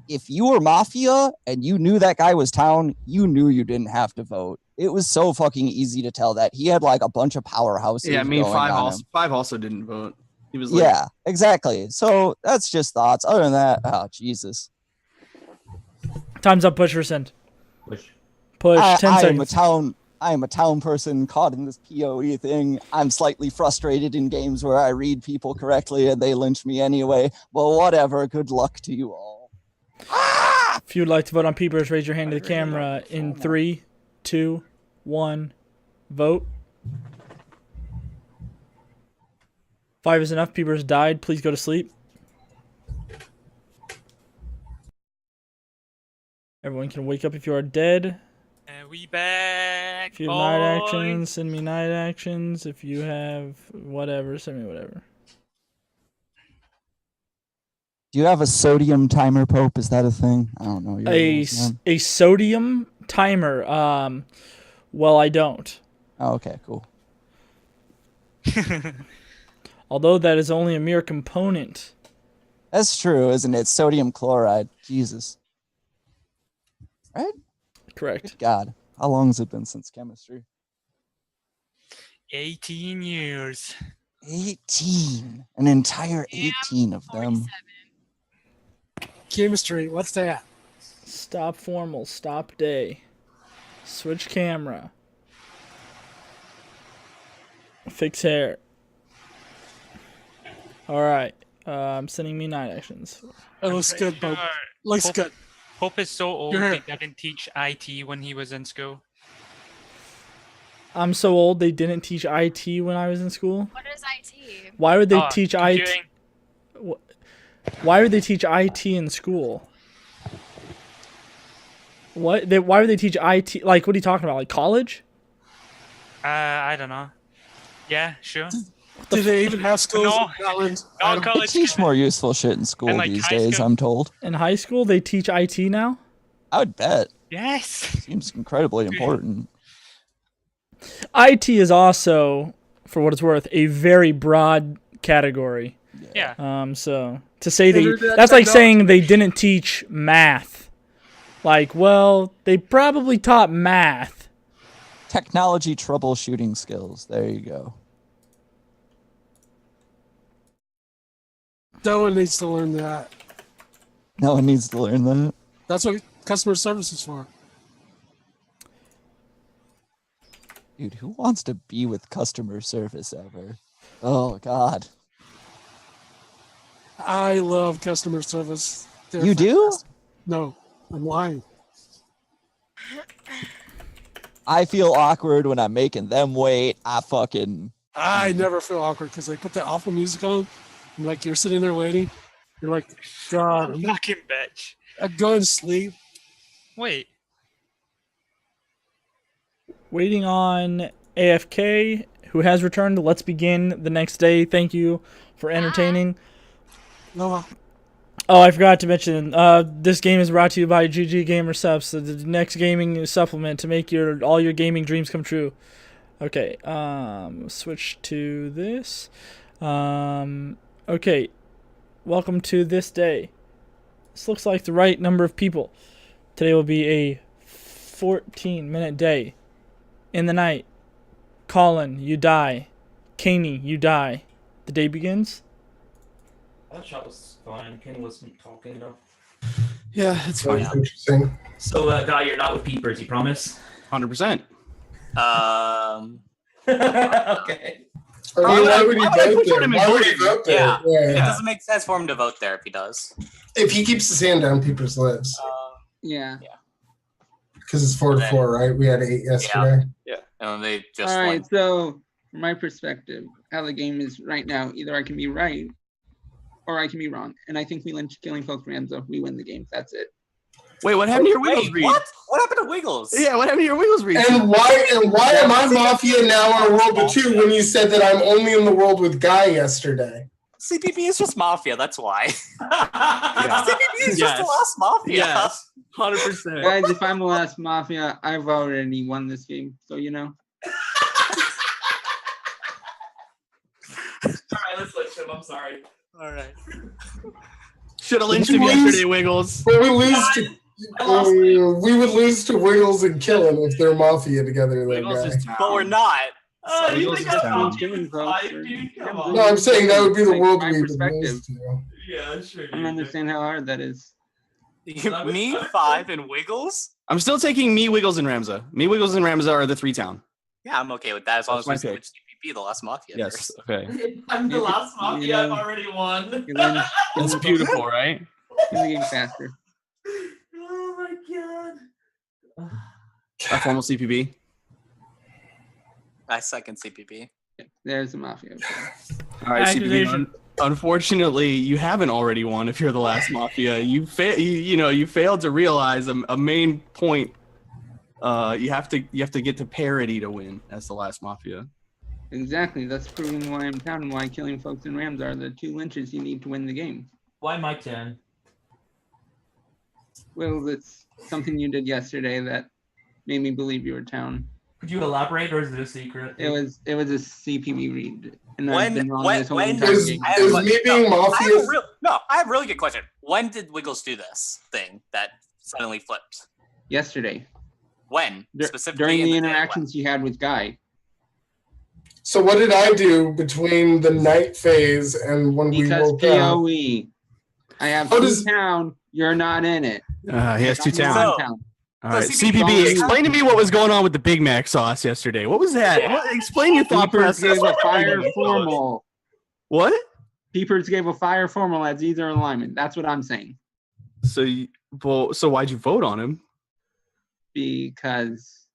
if you were Mafia and you knew that guy was Town, you knew you didn't have to vote. It was so fucking easy to tell that. He had like a bunch of powerhouses. Yeah, I mean, going on him. Five also didn't vote. He was like, Yeah, exactly. So that's just thoughts. Other than that, oh Jesus. Time's up. Push or send. Push. Push. 10 I seconds. am a town person caught in this PoE thing. I'm slightly frustrated in games where I read people correctly and they lynch me anyway. Well, whatever. Good luck to you all. If you'd like to vote on Peepers, raise your hand to the camera in 3, 2, 1. Vote. 5 is enough. Peepers died. Please go to sleep. Everyone can wake up if you are dead. And we back. If you have night actions, send me night actions. If you have whatever, send me whatever. Do you have a sodium timer, Pope? Is that a thing? I don't know. You're A sodium timer. Well, I don't. Oh, okay, cool. Although that is only a mere component. That's true, isn't it? Sodium chloride. Jesus. Right? Correct. Good God. How long has it been since chemistry? 18 years. 18. An entire 18 of them. Chemistry, what's that? Stop formal. Stop day. Switch camera. Fix hair. Alright. Sending me night actions. That looks good, Pope. Looks good. Pope is so old, Your hair. they didn't teach IT when he was in school. I'm so old they didn't teach IT when I was in school. What is IT? Why would they teach IT? computing. Why would they teach IT in school? Why would they teach IT? Like, what are you talking about? Like college? I don't know. Yeah, sure. Do they even have schools No. in Scotland? No, They college. teach more useful shit in school And, like, these high days, school. I'm told. In high school, they teach IT now? I would bet. Yes. Seems incredibly important. IT is also, for what it's worth, a very broad category. Yeah. So to say Internet that's like technology. saying they didn't teach math. Like, well, they probably taught math. Technology troubleshooting skills. There you go. No one needs to learn that. No one needs to learn that. That's what customer service is for. Dude, who wants to be with customer service ever? Oh, God. I love customer service. They're You do? fantastic. No, I'm lying. I feel awkward when I'm making them wait. I never feel awkward because they put that awful music on, and like you're sitting there waiting. You're like, God, I'm Fucking bitch. going to sleep. Wait. Waiting on AFK, who has returned. Let's begin the next day. Thank you for entertaining. No. Oh, I forgot to mention, this game is brought to you by GG Gamer Subs, the next gaming supplement to make all your gaming dreams come true. Okay, switch to this. Okay, welcome to this day. This looks like the right number of people. Today will be a 14-minute day. In the night, Colin, you die. Caney, you die. The day begins. That shot was fine. Kenny wasn't talking enough. Yeah, it's fine. Interesting. So, Guy, you're not with Peepers, you promise? 100%. Okay. Why would he vote there? Why would he vote there? Yeah. It doesn't make sense for him to vote there if he does. If he keeps his hand down, Peepers lives. Yeah. Because it's 4-4, right? We had 8 yesterday. Yeah. And they just All right, won. so from my perspective, how the game is right now, either I can be right or I can be wrong. And I think we lynch Killing Folks Ramzo. We win the game. That's it. Wait, what happened to your Wiggles read? What? What happened to Wiggles? Yeah, what happened to your Wiggles read? And why am I Mafia now in World War II when you said that I'm only in the world with Guy yesterday? CPP is just Mafia, that's why. CPP is just the last Mafia. Yes, 100%. Guys, if I'm the last Mafia, I've already won this game. So, you know. Alright, let's lynch him. I'm sorry. Alright. Should have lynched him yesterday, Wiggles. But we would lose to Wiggles and Killen if they're Mafia together. But we're not. Oh, you think Wiggles I'm is Mafia 5, dude? Come on. No, I'm saying that would be the Like, world my we would perspective. lose to. Yeah, sure. I don't understand how hard that is. Me, 5, and Wiggles? I'm still taking me, Wiggles, and Ramza. Me, Wiggles, and Ramza are the 3-town. Yeah, I'm okay with that as long as That's we my switch CPP, the last Mafia. Yes, first. okay. I'm the last Mafia. I've already won. That's beautiful, right? Win the game faster. Oh my god. A formal CPB. I second CPP. There's the Mafia. All right, CPB. Unfortunately, you haven't already won. If you're the last Mafia, you failed to realize a main point. You have to get to parity to win as the last Mafia. Exactly. That's proving why I'm down and why Killing Folks and Rams are the 2 lynches you need to win the game. Why Mike 10? Well, it's something you did yesterday that made me believe you were town. Could you elaborate, or is it a secret? It was a CPB read, and I've When been wrong when this whole when entire Is- game. I have is a- me being no, Mafia- I have a really good question. When did Wiggles do this thing that suddenly flipped? Yesterday, When specifically during in the day interactions you had with Guy. So what did I do between the night phase and when we Because woke up? POE. I have How 2 does- town. You're not in it. He has 2 I'm towns. not So- town. All right, CPB, CPB, explain to me what was going on with the Big Mac sauce yesterday. What was that? Explain your thought Peepers process. gave a fire formal. What? Peepers gave a fire formal as either alignment. That's what I'm saying. So, so why'd you vote on him? Because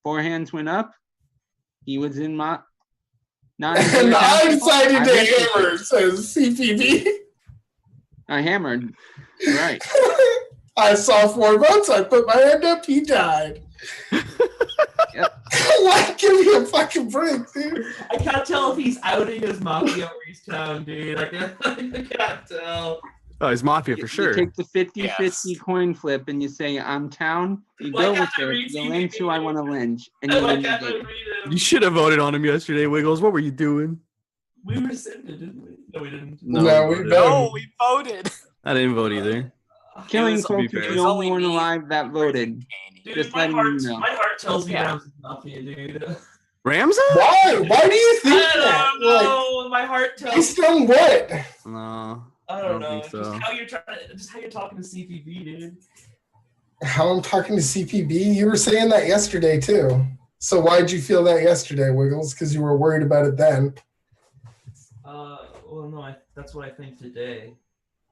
4 hands went up. He was in my. Not And I decided I to missed it. hammer, says CPB. I hammered. Right. I saw 4 votes. I put my hand up. He died. Why give me a fucking break, dude? I can't tell if he's outing his Mafia or he's town, dude. I can't tell. Oh, he's Mafia for sure. You take the 50-50 coin flip and you say, I'm town. You Why go with can't I it. read You lynch who I want to lynch. And Why you win the can't I game. read him? You should have voted on him yesterday, Wiggles. What were you doing? We rescinded, didn't we? No, we didn't. No, we voted. voted. No, we voted. I didn't vote either. Killing was- folks to be is fair. the It was only only one me. alive that voted. Dude, Just my letting heart, you know. my heart tells me Yeah. Rams is Mafia, dude. Ramza? Why? Why do you think I that? don't know. My heart tells Based on what? No. I don't know. think so. Just how you're talking to CPV, dude. How I'm talking to CPB? You were saying that yesterday too. So why'd you feel that yesterday, Wiggles? Because you were worried about it then. Well, no, that's what I think today.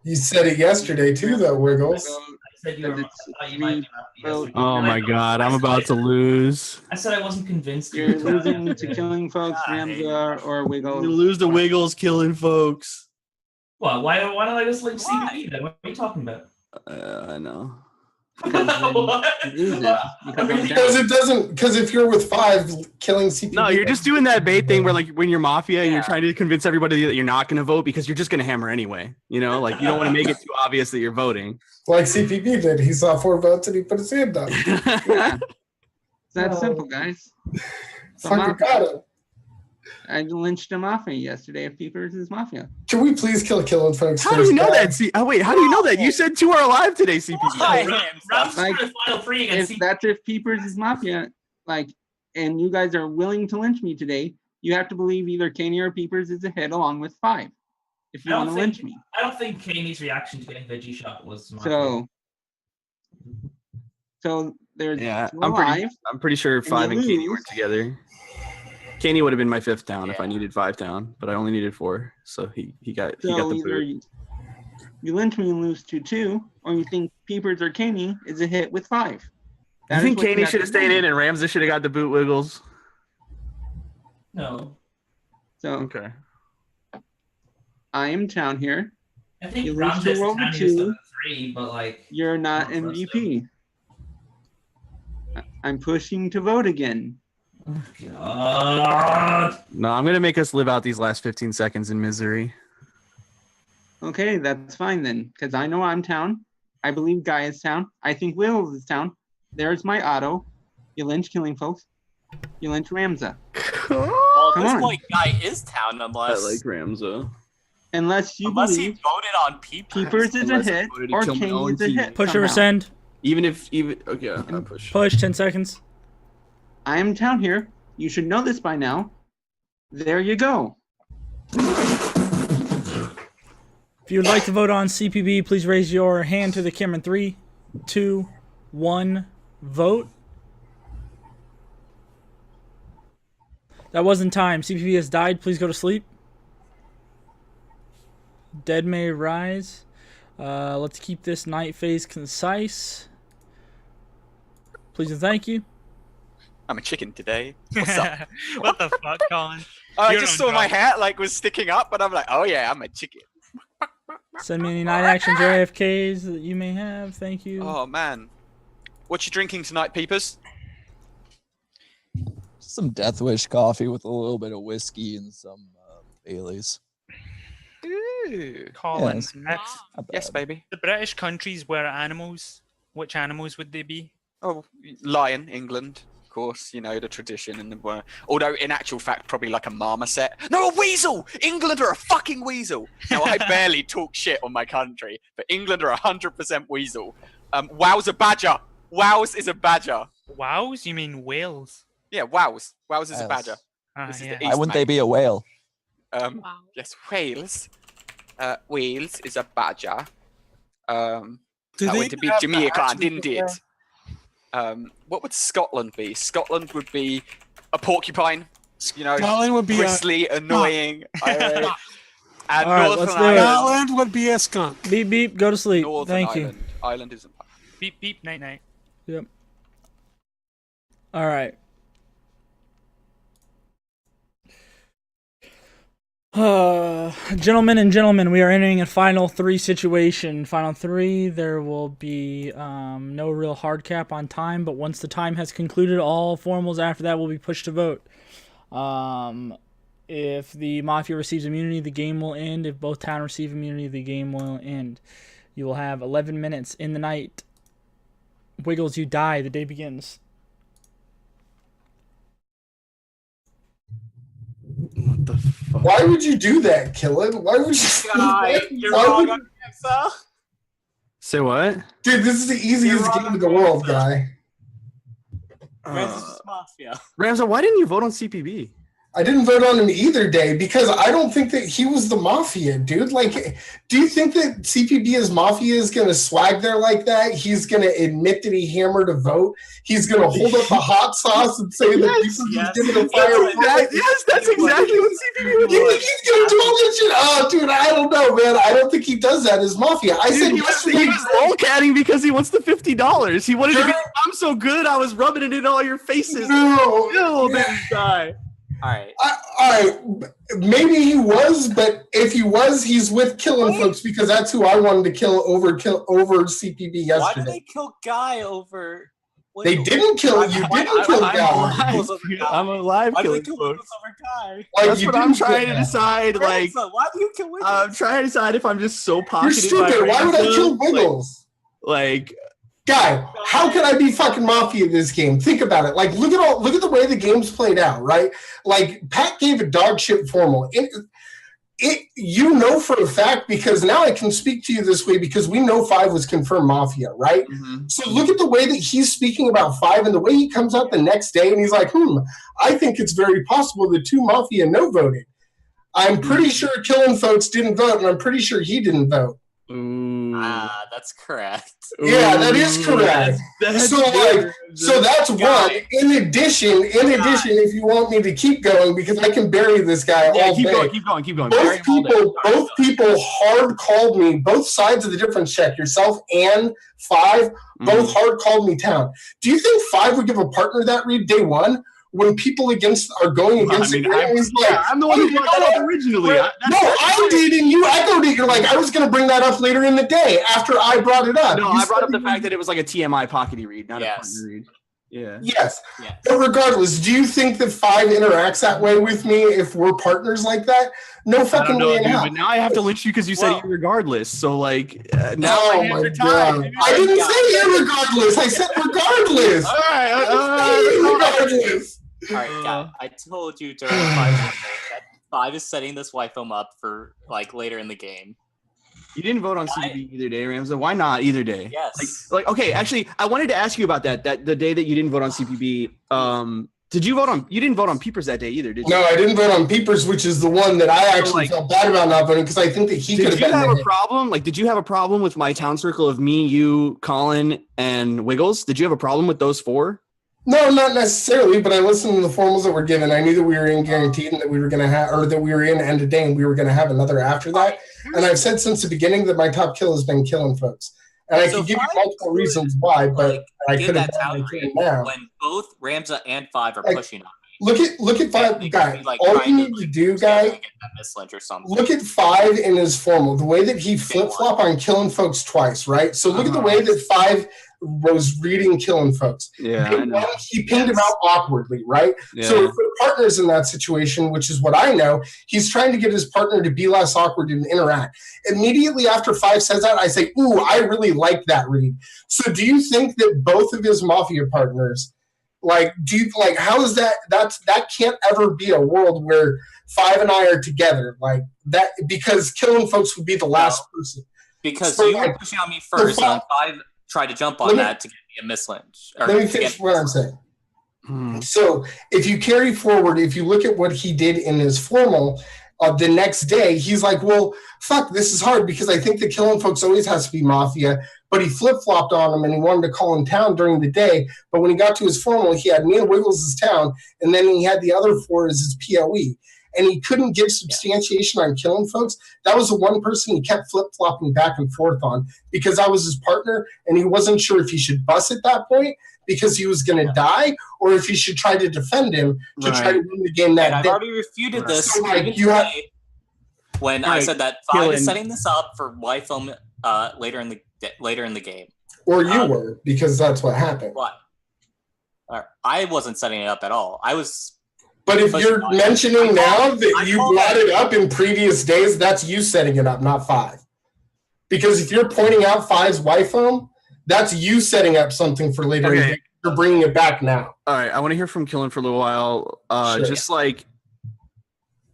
You said it yesterday too, though, Wiggles. I said you were. I thought you might be happy yesterday. Oh my god, I'm about to lose. I said I wasn't convinced. You're losing to Killing Folks, Ramza, or Wiggles. You lose to Wiggles, Killing Folks. What? Why don't I just link CBB then? What are you talking about? I know. Because if you're with 5, killing CPB. No, you're just doing that bait thing where like when you're Mafia and you're trying to convince everybody that you're not going to vote because you're just going to hammer anyway. You know, like you don't want to make it too obvious that you're voting. Like CPB did. He saw 4 votes and he put his hand up. Yeah. It's that simple, guys. Fucking got him. I lynched a Mafia yesterday if Peepers is Mafia. Can we please kill Killing Folks? How do you know that? Wait, how do you know that? You said 2 are alive today, CPB. If Peepers is Mafia, like, and you guys are willing to lynch me today, you have to believe either Caney or Peepers is ahead along with 5. If you want to lynch me. I don't think Caney's reaction to getting veggie shot was Mafia. So there's I'm pretty sure 5 and Caney weren't together. Caney would have been my 5th down if I needed 5 down, but I only needed 4, so he got the boot. You lynch me and lose 2-2, or you think Peepers or Caney is a hit with 5. I think Caney should have stayed in and Ramza should have got the boot, Wiggles. No. So okay. I am town here. I think you lose Ramza's to World War 2, 3, but like you're not MVP. I'm pushing to vote again. God. No, I'm gonna make us live out these last 15 seconds in misery. Okay, that's fine then, because I know I'm town. I believe Guy is town. I think Wills is town. There's my auto. You lynch Killing Folks. You lynch Ramza. Well, at this point, Guy is town unless I like Ramza. Unless he voted on Peepers is a hit or Caney is a hit. Push or rescind. Okay, I push. Push 10 seconds. I am town here. You should know this by now. There you go. If you would like to vote on CPB, please raise your hand to the camera. 3, 2, 1, vote. That wasn't time. CPB has died. Please go to sleep. Dead may rise. Let's keep this night phase concise. Please and thank you. I'm a chicken today. What's up? What the fuck, Colin? I just saw my hat was sticking up, and I'm like, oh yeah, I'm a chicken. Send me any night actions or AFKs that you may have. Thank you. Oh man, what you drinking tonight, Peepers? Some Death Wish coffee with a little bit of whiskey and some Baileys. Ooh. Colin, Yes. Yes, baby. The British countries were animals. Which animals would they be? Oh, lion, England. Of course, you know, the tradition and the although in actual fact probably like a marmoset. No, a weasel! England are a fucking weasel. Now I barely talk shit on my country, but England are 100% weasel. Wow's a badger. Wows is a badger. Wows? You mean whales? Yeah, wows. Wows is a badger. This is the Why wouldn't they be a whale? Yes, Wales. Wales is a badger. I they went to be have Jamaica badgers and didn't there? it? What would Scotland be? Scotland would be a porcupine, you know, Scotland would be bristly, annoying. And All right, Northern let's do it. Ireland. Scotland would be a skunk. Beep, beep, go to sleep. Northern Thank Ireland. you. Ireland isn't. Beep, beep, night, night. Yep. All right. Gentlemen and gentlemen, we are entering a final 3 situation. Final 3, there will be no real hard cap on time, but once the time has concluded, all formals after that will be pushed to vote. If the Mafia receives immunity, the game will end. If both town receive immunity, the game will end. You will have 11 minutes in the night. Wiggles, you die. The day begins. What the fuck? Why would you do that, Killin? Why would you? You're Why wrong would- on Ramza. Say what? Dude, this is the easiest game in the world, guy. Ramza's Mafia. Ramza, why didn't you vote on CPB? I didn't vote on him either day because I don't think that he was the Mafia, dude. Like, do you think that CPB as Mafia is going to swag there like that? He's going to admit that he hammered a vote. He's going to hold up the hot sauce and say that people just give it a fire. Yes, that's exactly what CPB would do. You think he's going to do all this shit? Oh, dude, I don't know, man. I don't think he does that as Mafia. I said he was lolcatting because he wants the $50. He wanted to be, I'm so good, I was rubbing it in all your faces. No, this guy. All right. All right. Maybe he was, but if he was, he's with killing folks because that's who I wanted to kill over CPB yesterday. Why did they kill Guy over? They didn't kill you. Didn't kill Guy. I'm alive. Why did they kill Wiggles over Guy? That's what I'm trying to decide. Like, why do you kill Wiggles? I'm trying to decide if I'm just so pocketed. You're stupid. Why would I kill Wiggles? Like, Guy, how can I be fucking Mafia in this game? Think about it. Like, look at the way the game's played out, right? Like, Pat gave a dog shit formal. You know for a fact, because now I can speak to you this way because we know 5 was confirmed Mafia, right? Mm-hmm. So look at the way that he's speaking about 5 and the way he comes out the next day and he's like, I think it's very possible that 2 Mafia no voted. I'm pretty sure Killing Folks didn't vote, and I'm pretty sure he didn't vote. That's correct. Yeah, that is correct. So that's one. In addition, if you want me to keep going, because I can bury this guy all day. Keep going. Both people hard called me. Both sides of the difference check, yourself and 5, both hard called me town. Do you think 5 would give a partner that read day one? When people are going against it, I'm the one who brought that up originally. I did, and you echoed it. You're like, I was going to bring that up later in the day after I brought it up. No, I brought up the fact that it was like a TMI pockety read, not a partner read. Yeah. Yes. But regardless, do you think that 5 interacts that way with me if we're partners like that? No fucking way in hell. But now I have to lynch you because you said irregardless. So like now oh my God. I didn't say irregardless. I said regardless. All right. Regardless. All right, guy. I told you during 5 that 5 is setting this Y-Foam up for like later in the game. You didn't vote on CPB either day, Ramza. Why not either day? Yes. Like okay, actually, I wanted to ask you about that the day that you didn't vote on CPB. Did you vote on? You didn't vote on Peepers that day either, did you? No, I didn't vote on Peepers, which is the one that I actually felt bad about not voting because I think that he could have been. Did you have a problem? Like, did you have a problem with my town circle of me, you, Colin, and Wiggles? Did you have a problem with those 4? No, not necessarily, but I listened to the formals that were given. I knew that we were in guaranteed and that we were going to have, or that we were in end of day and we were going to have another after that. And I've said since the beginning that my top kill has been killing folks. And I could give you multiple reasons why, but I could have done it now. When both Ramza and 5 are pushing on me. Look at 5, guy. All you need to do, guy. Look at 5 in his formal. The way that he flip flop on killing folks twice, right? So look at the way that 5 was reading killing folks. Yeah, he pinged him out awkwardly, right? Yeah. So if the partner's in that situation, which is what I know, he's trying to get his partner to be less awkward and interact. Immediately after 5 says that, I say, ooh, I really like that read. So do you think that both of his Mafia partners, how is that? That can't ever be a world where 5 and I are together like that, because killing folks would be the last person. Because you were pushing on me first, and 5 tried to jump on that to get me a miss-lynch. Let me finish what I'm saying. So if you carry forward, if you look at what he did in his formal, the next day, he's like, well, fuck, this is hard because I think that killing folks always has to be Mafia, but he flip-flopped on him and he wanted to call him town during the day, but when he got to his formal, he had me and Wiggles as town, and then he had the other 4 as his POE. And he couldn't give substantiation on killing folks. That was the one person he kept flip-flopping back and forth on because I was his partner, and he wasn't sure if he should bust at that point because he was going to die or if he should try to defend him to try to win the game that day. I've already refuted this. So, when I said that 5 is setting this up for Y-Foam later in the game. Or you were, because that's what happened. What? I wasn't setting it up at all. I was... But if you're mentioning now that you brought it up in previous days, that's you setting it up, not 5. Because if you're pointing out 5's Y-Foam, that's you setting up something for later. Okay. You're bringing it back now. All right, I want to hear from Killen for a little while. Sure. Just like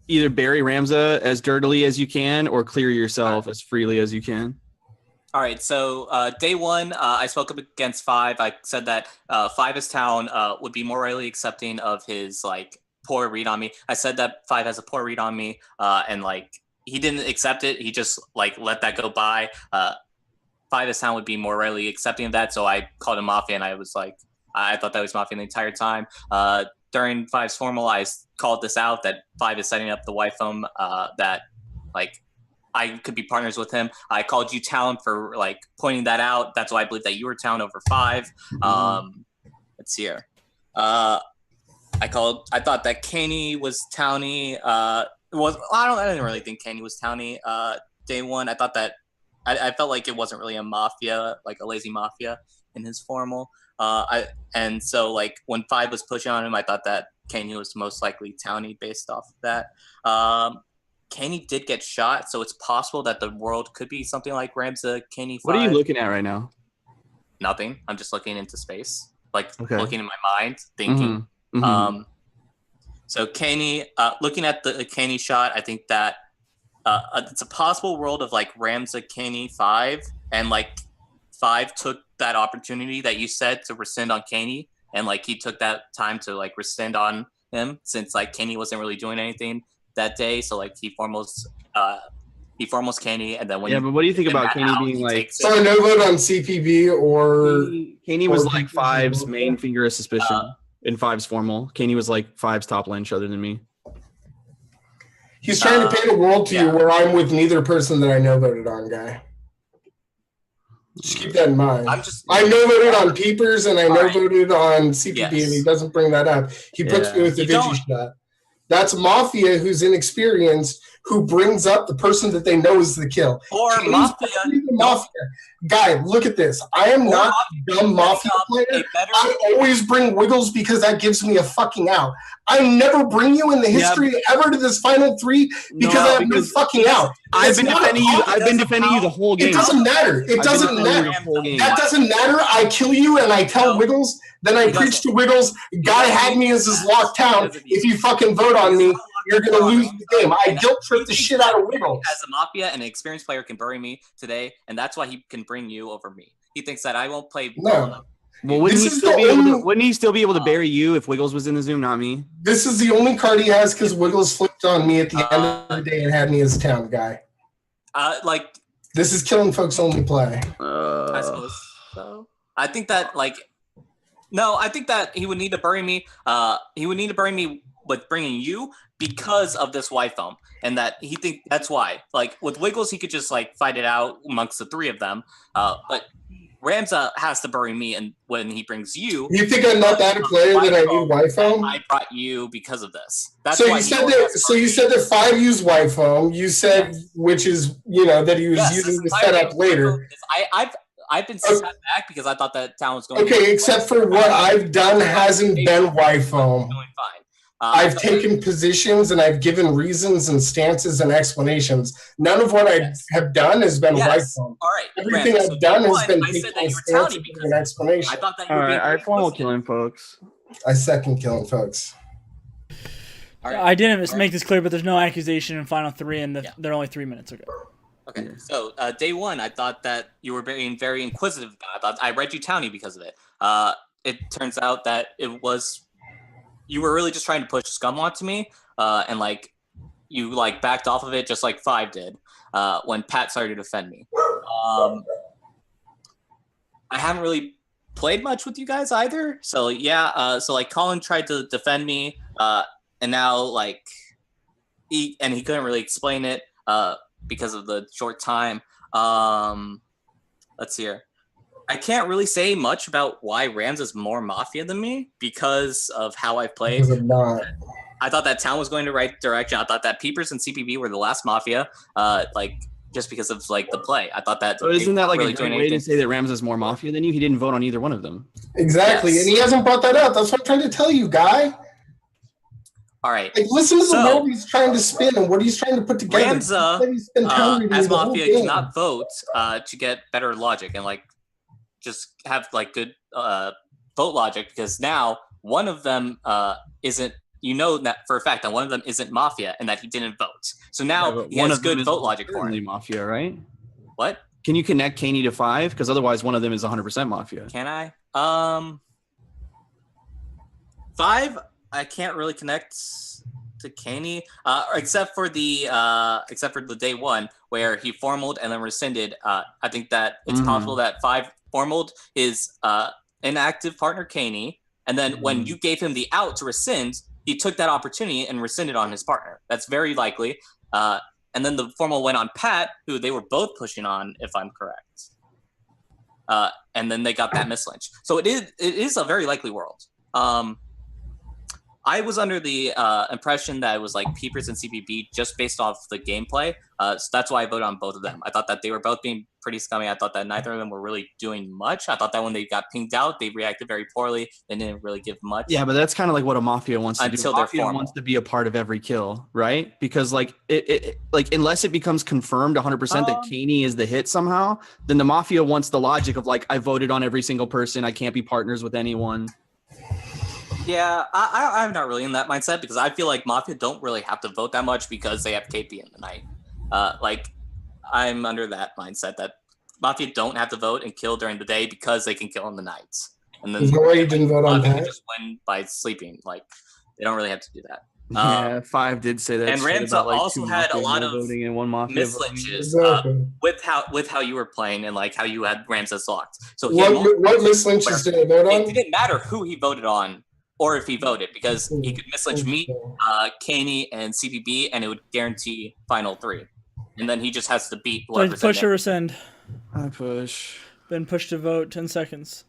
either bury Ramza as dirtily as you can or clear yourself as freely as you can. All right, so day 1, I spoke up against 5. I said that 5 as town would be more readily accepting of his poor read on me. I said that 5 has a poor read on me, and like he didn't accept it. He just like let that go by. 5 as town would be more readily accepting of that, so I called him Mafia, and I was like, I thought that was Mafia the entire time. During 5's formal, I called this out that 5 is setting up the wife home that like I could be partners with him. I called you Town for like pointing that out. That's why I believe that you were Town over 5. Let's see here. I thought that Caney was Towny. I didn't really think Caney was Towny. Day 1, I thought that I felt like it wasn't really a mafia, like a lazy mafia in his formal. And so like when 5 was pushing on him, I thought that Caney was most likely Towny based off of that. Caney did get shot, so it's possible that the world could be something like Ramza, Caney 5. What are you looking at right now? Nothing. I'm just looking into space, like Okay. looking in my mind, thinking. So Caney, looking at the Caney shot, I think that it's a possible world of like Ramza, Caney 5, and like 5 took that opportunity that you said to rescind on Caney, and like he took that time to like rescind on him since like Caney wasn't really doing anything that day. So like he formals Caney, and then when but what do you think about Caney being like? So no vote on CPB or Caney was like 5's main finger of suspicion in 5's formal. Caney was like 5's top lynch other than me. He's trying to paint a world to you where I'm with neither person that I no voted on, guy. Just keep that in mind. I no voted on Peepers and I no voted on CPB, and he doesn't bring that up. He puts me with the Vigi shot. That's Mafia, who's inexperienced, who brings up the person that they know is the kill. Or Mafia. Guy, look at this. I am not a dumb Mafia player. I always bring Wiggles because that gives me a fucking out. I never bring you in the history ever to this final 3 because I have no fucking out. I've been defending you the whole game. It doesn't matter. It doesn't matter. That doesn't matter. I kill you and I tell Wiggles. Then I preach to Wiggles. Guy had me as his locked town. If you fucking vote on me, you're going to lose the game. I guilt trip the shit out of Wiggles. As a Mafia, an experienced player can bury me today, and that's why he can bring you over me. He thinks that I won't play well enough. Well, wouldn't he still be able to bury you if Wiggles was in the Zoom, not me? This is the only card he has because Wiggles flipped on me at the end of the day and had me as town guy. This is Killing Folks' only play. I suppose so. I think that I think that he would need to bury me. He would need to bury me with bringing you because of this wife home, and that he think that's why. Like with Wiggles, he could just like fight it out amongst the 3 of them. But Ramza has to bury me, and when he brings you, you think I'm not that a player that I need wife home? I brought you because of this. That's so why you said that. So you said that 5 used wife home. You said which is that he was using the setup later. I've been sent back because I thought that town was going. Okay, except for what I've done hasn't been wife home. I've taken positions and I've given reasons and stances and explanations. None of what I have done has been wife home. All right. Everything I've done has been taking stances and an explanation. I thought that All right, I formal Killing Folks. I second Killing Folks. I didn't make this clear, but there's no accusation in final 3, and they're only 3 minutes ago. Okay, so day 1, I thought that you were being very inquisitive. I thought I read you Towny because of it. It turns out that it was you were really just trying to push scum onto me, and like you like backed off of it just like 5 did when Pat started to defend me. I haven't really played much with you guys either, so so like Colin tried to defend me, and now like he couldn't really explain it because of the short time. Let's see here. I can't really say much about why Rams is more Mafia than me because of how I've played. I thought that town was going the right direction. I thought that Peepers and CPB were the last Mafia, just because of like the play. I thought that. So isn't that like really a great way to say that Rams is more Mafia than you? He didn't vote on either one of them. Exactly, and he hasn't brought that up. That's what I'm trying to tell you, guy. All right. Like, listen to the world he's trying to spin and what he's trying to put together. Ramza, as Mafia, cannot vote to get better logic and like just have like good vote logic because now one of them isn't. You know that for a fact that one of them isn't Mafia and that he didn't vote. So now he has good vote logic for it. Mafia, right? What? Can you connect Caney to 5? Because otherwise, one of them is 100% Mafia. Can I? 5. I can't really connect to Caney, except for the day one where he formaled and then rescinded. I think that it's possible that 5 formaled his inactive partner Caney, and then when you gave him the out to rescind, he took that opportunity and rescinded on his partner. That's very likely. And then the formal went on Pat, who they were both pushing on, if I'm correct. And then they got that mislynch. So it is a very likely world. I was under the impression that it was like Peepers and CPB just based off the gameplay. So that's why I voted on both of them. I thought that they were both being pretty scummy. I thought that neither of them were really doing much. I thought that when they got pinged out, they reacted very poorly. They didn't really give much. Yeah, but that's kind of like what a Mafia wants to Until do. they're Mafia formal. wants to be a part of every kill, right? Because like it like unless it becomes confirmed 100% that Caney is the hit somehow, then the Mafia wants the logic of like, I voted on every single person. I can't be partners with anyone. Yeah, I'm not really in that mindset because I feel like Mafia don't really have to vote that much because they have KP in the night. Like, I'm under that mindset that Mafia don't have to vote and kill during the day because they can kill in the nights. And then There's no way you didn't vote on Mafia can Pat? just win by sleeping. Like, they don't really have to do that. Yeah, 5 did say that. And shit Ramza about, like, also 2 had a Mafia lot of voting and 1 Mafia mislynches Exactly. with how you were playing and like how you had Ramses locked. So he had What mislynches did I vote on? it didn't matter who he voted on or if he voted because he could mislynch me, Caney, and CPB, and it would guarantee final 3. And then he just has to beat whoever's in Push there. or rescind. I push. Been pushed to vote. 10 seconds.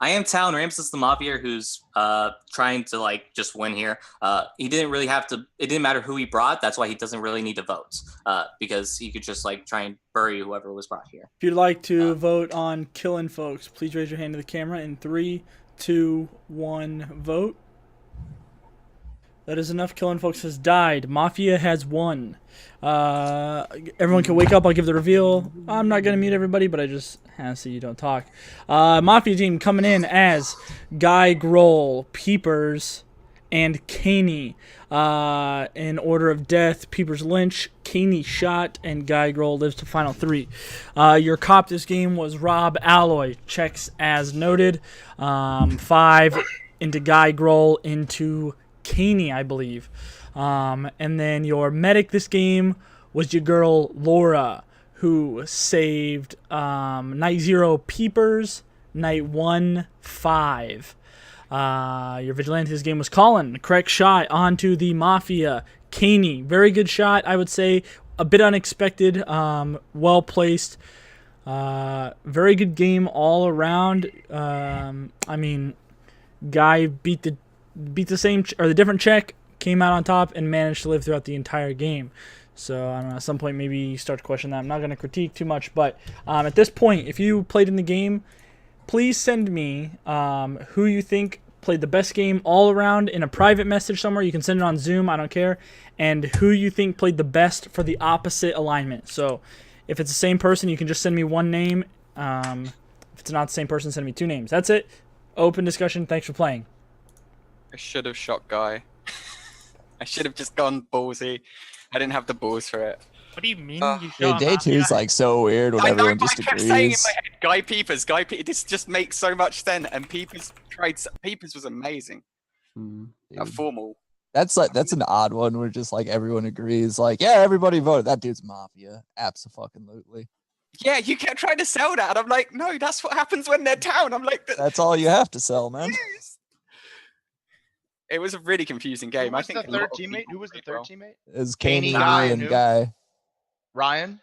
I am Town. Ramses the Mafia, who's trying to like just win here. He didn't really have to. It didn't matter who he brought. That's why he doesn't really need to vote because he could just like try and bury whoever was brought here. If you'd like to vote on killing folks, please raise your hand to the camera in 3, 2, 1, vote. That is enough. Killing folks has died. Mafia has won. Everyone can wake up. I'll give the reveal. I'm not going to mute everybody, but I just have to see you don't talk. Mafia team coming in as Guy Grohl, Peepers, and Caney. In order of death, Peepers Lynch, Caney shot, and Guy Grohl lives to final 3. Your cop this game was Rob Alloy. Checks as noted. 5 into Guy Grohl, into Caney, I believe. And then your medic this game was your girl Laura, who saved night 0 Peepers, night 1 5. Your vigilante this game was Colin. Correct shot onto the Mafia. Caney, very good shot, I would say. A bit unexpected, well placed. Very good game all around. I mean, Guy beat the same or the different check, came out on top, and managed to live throughout the entire game. So I don't know. At some point, maybe you start to question that. I'm not going to critique too much, but at this point, if you played in the game, please send me who you think played the best game all around in a private message somewhere. You can send it on Zoom. I don't care. And who you think played the best for the opposite alignment. So if it's the same person, you can just send me one name. If it's not the same person, send me 2 names. That's it. Open discussion. Thanks for playing. I should have shot Guy. I should have just gone ballsy. I didn't have the balls for it. What do you mean you Yeah, shot day Mafia? 2's like so weird when I know, everyone but just I kept saying in agrees. my head, Guy Peepers, Guy Peepers. This just makes so much sense. And Peepers was amazing. That formal. That's an odd one where just like everyone agrees, like, yeah, everybody voted. That dude's Mafia. Absolutely. Yeah, you kept trying to sell that. And I'm like, no, that's what happens when they're down. I'm like, That's all you have to sell, man. it was a really confusing game. Who was I think the third teammate? Who was the third teammate? Is Caney, Caney Guy, and who? Guy. Ryan?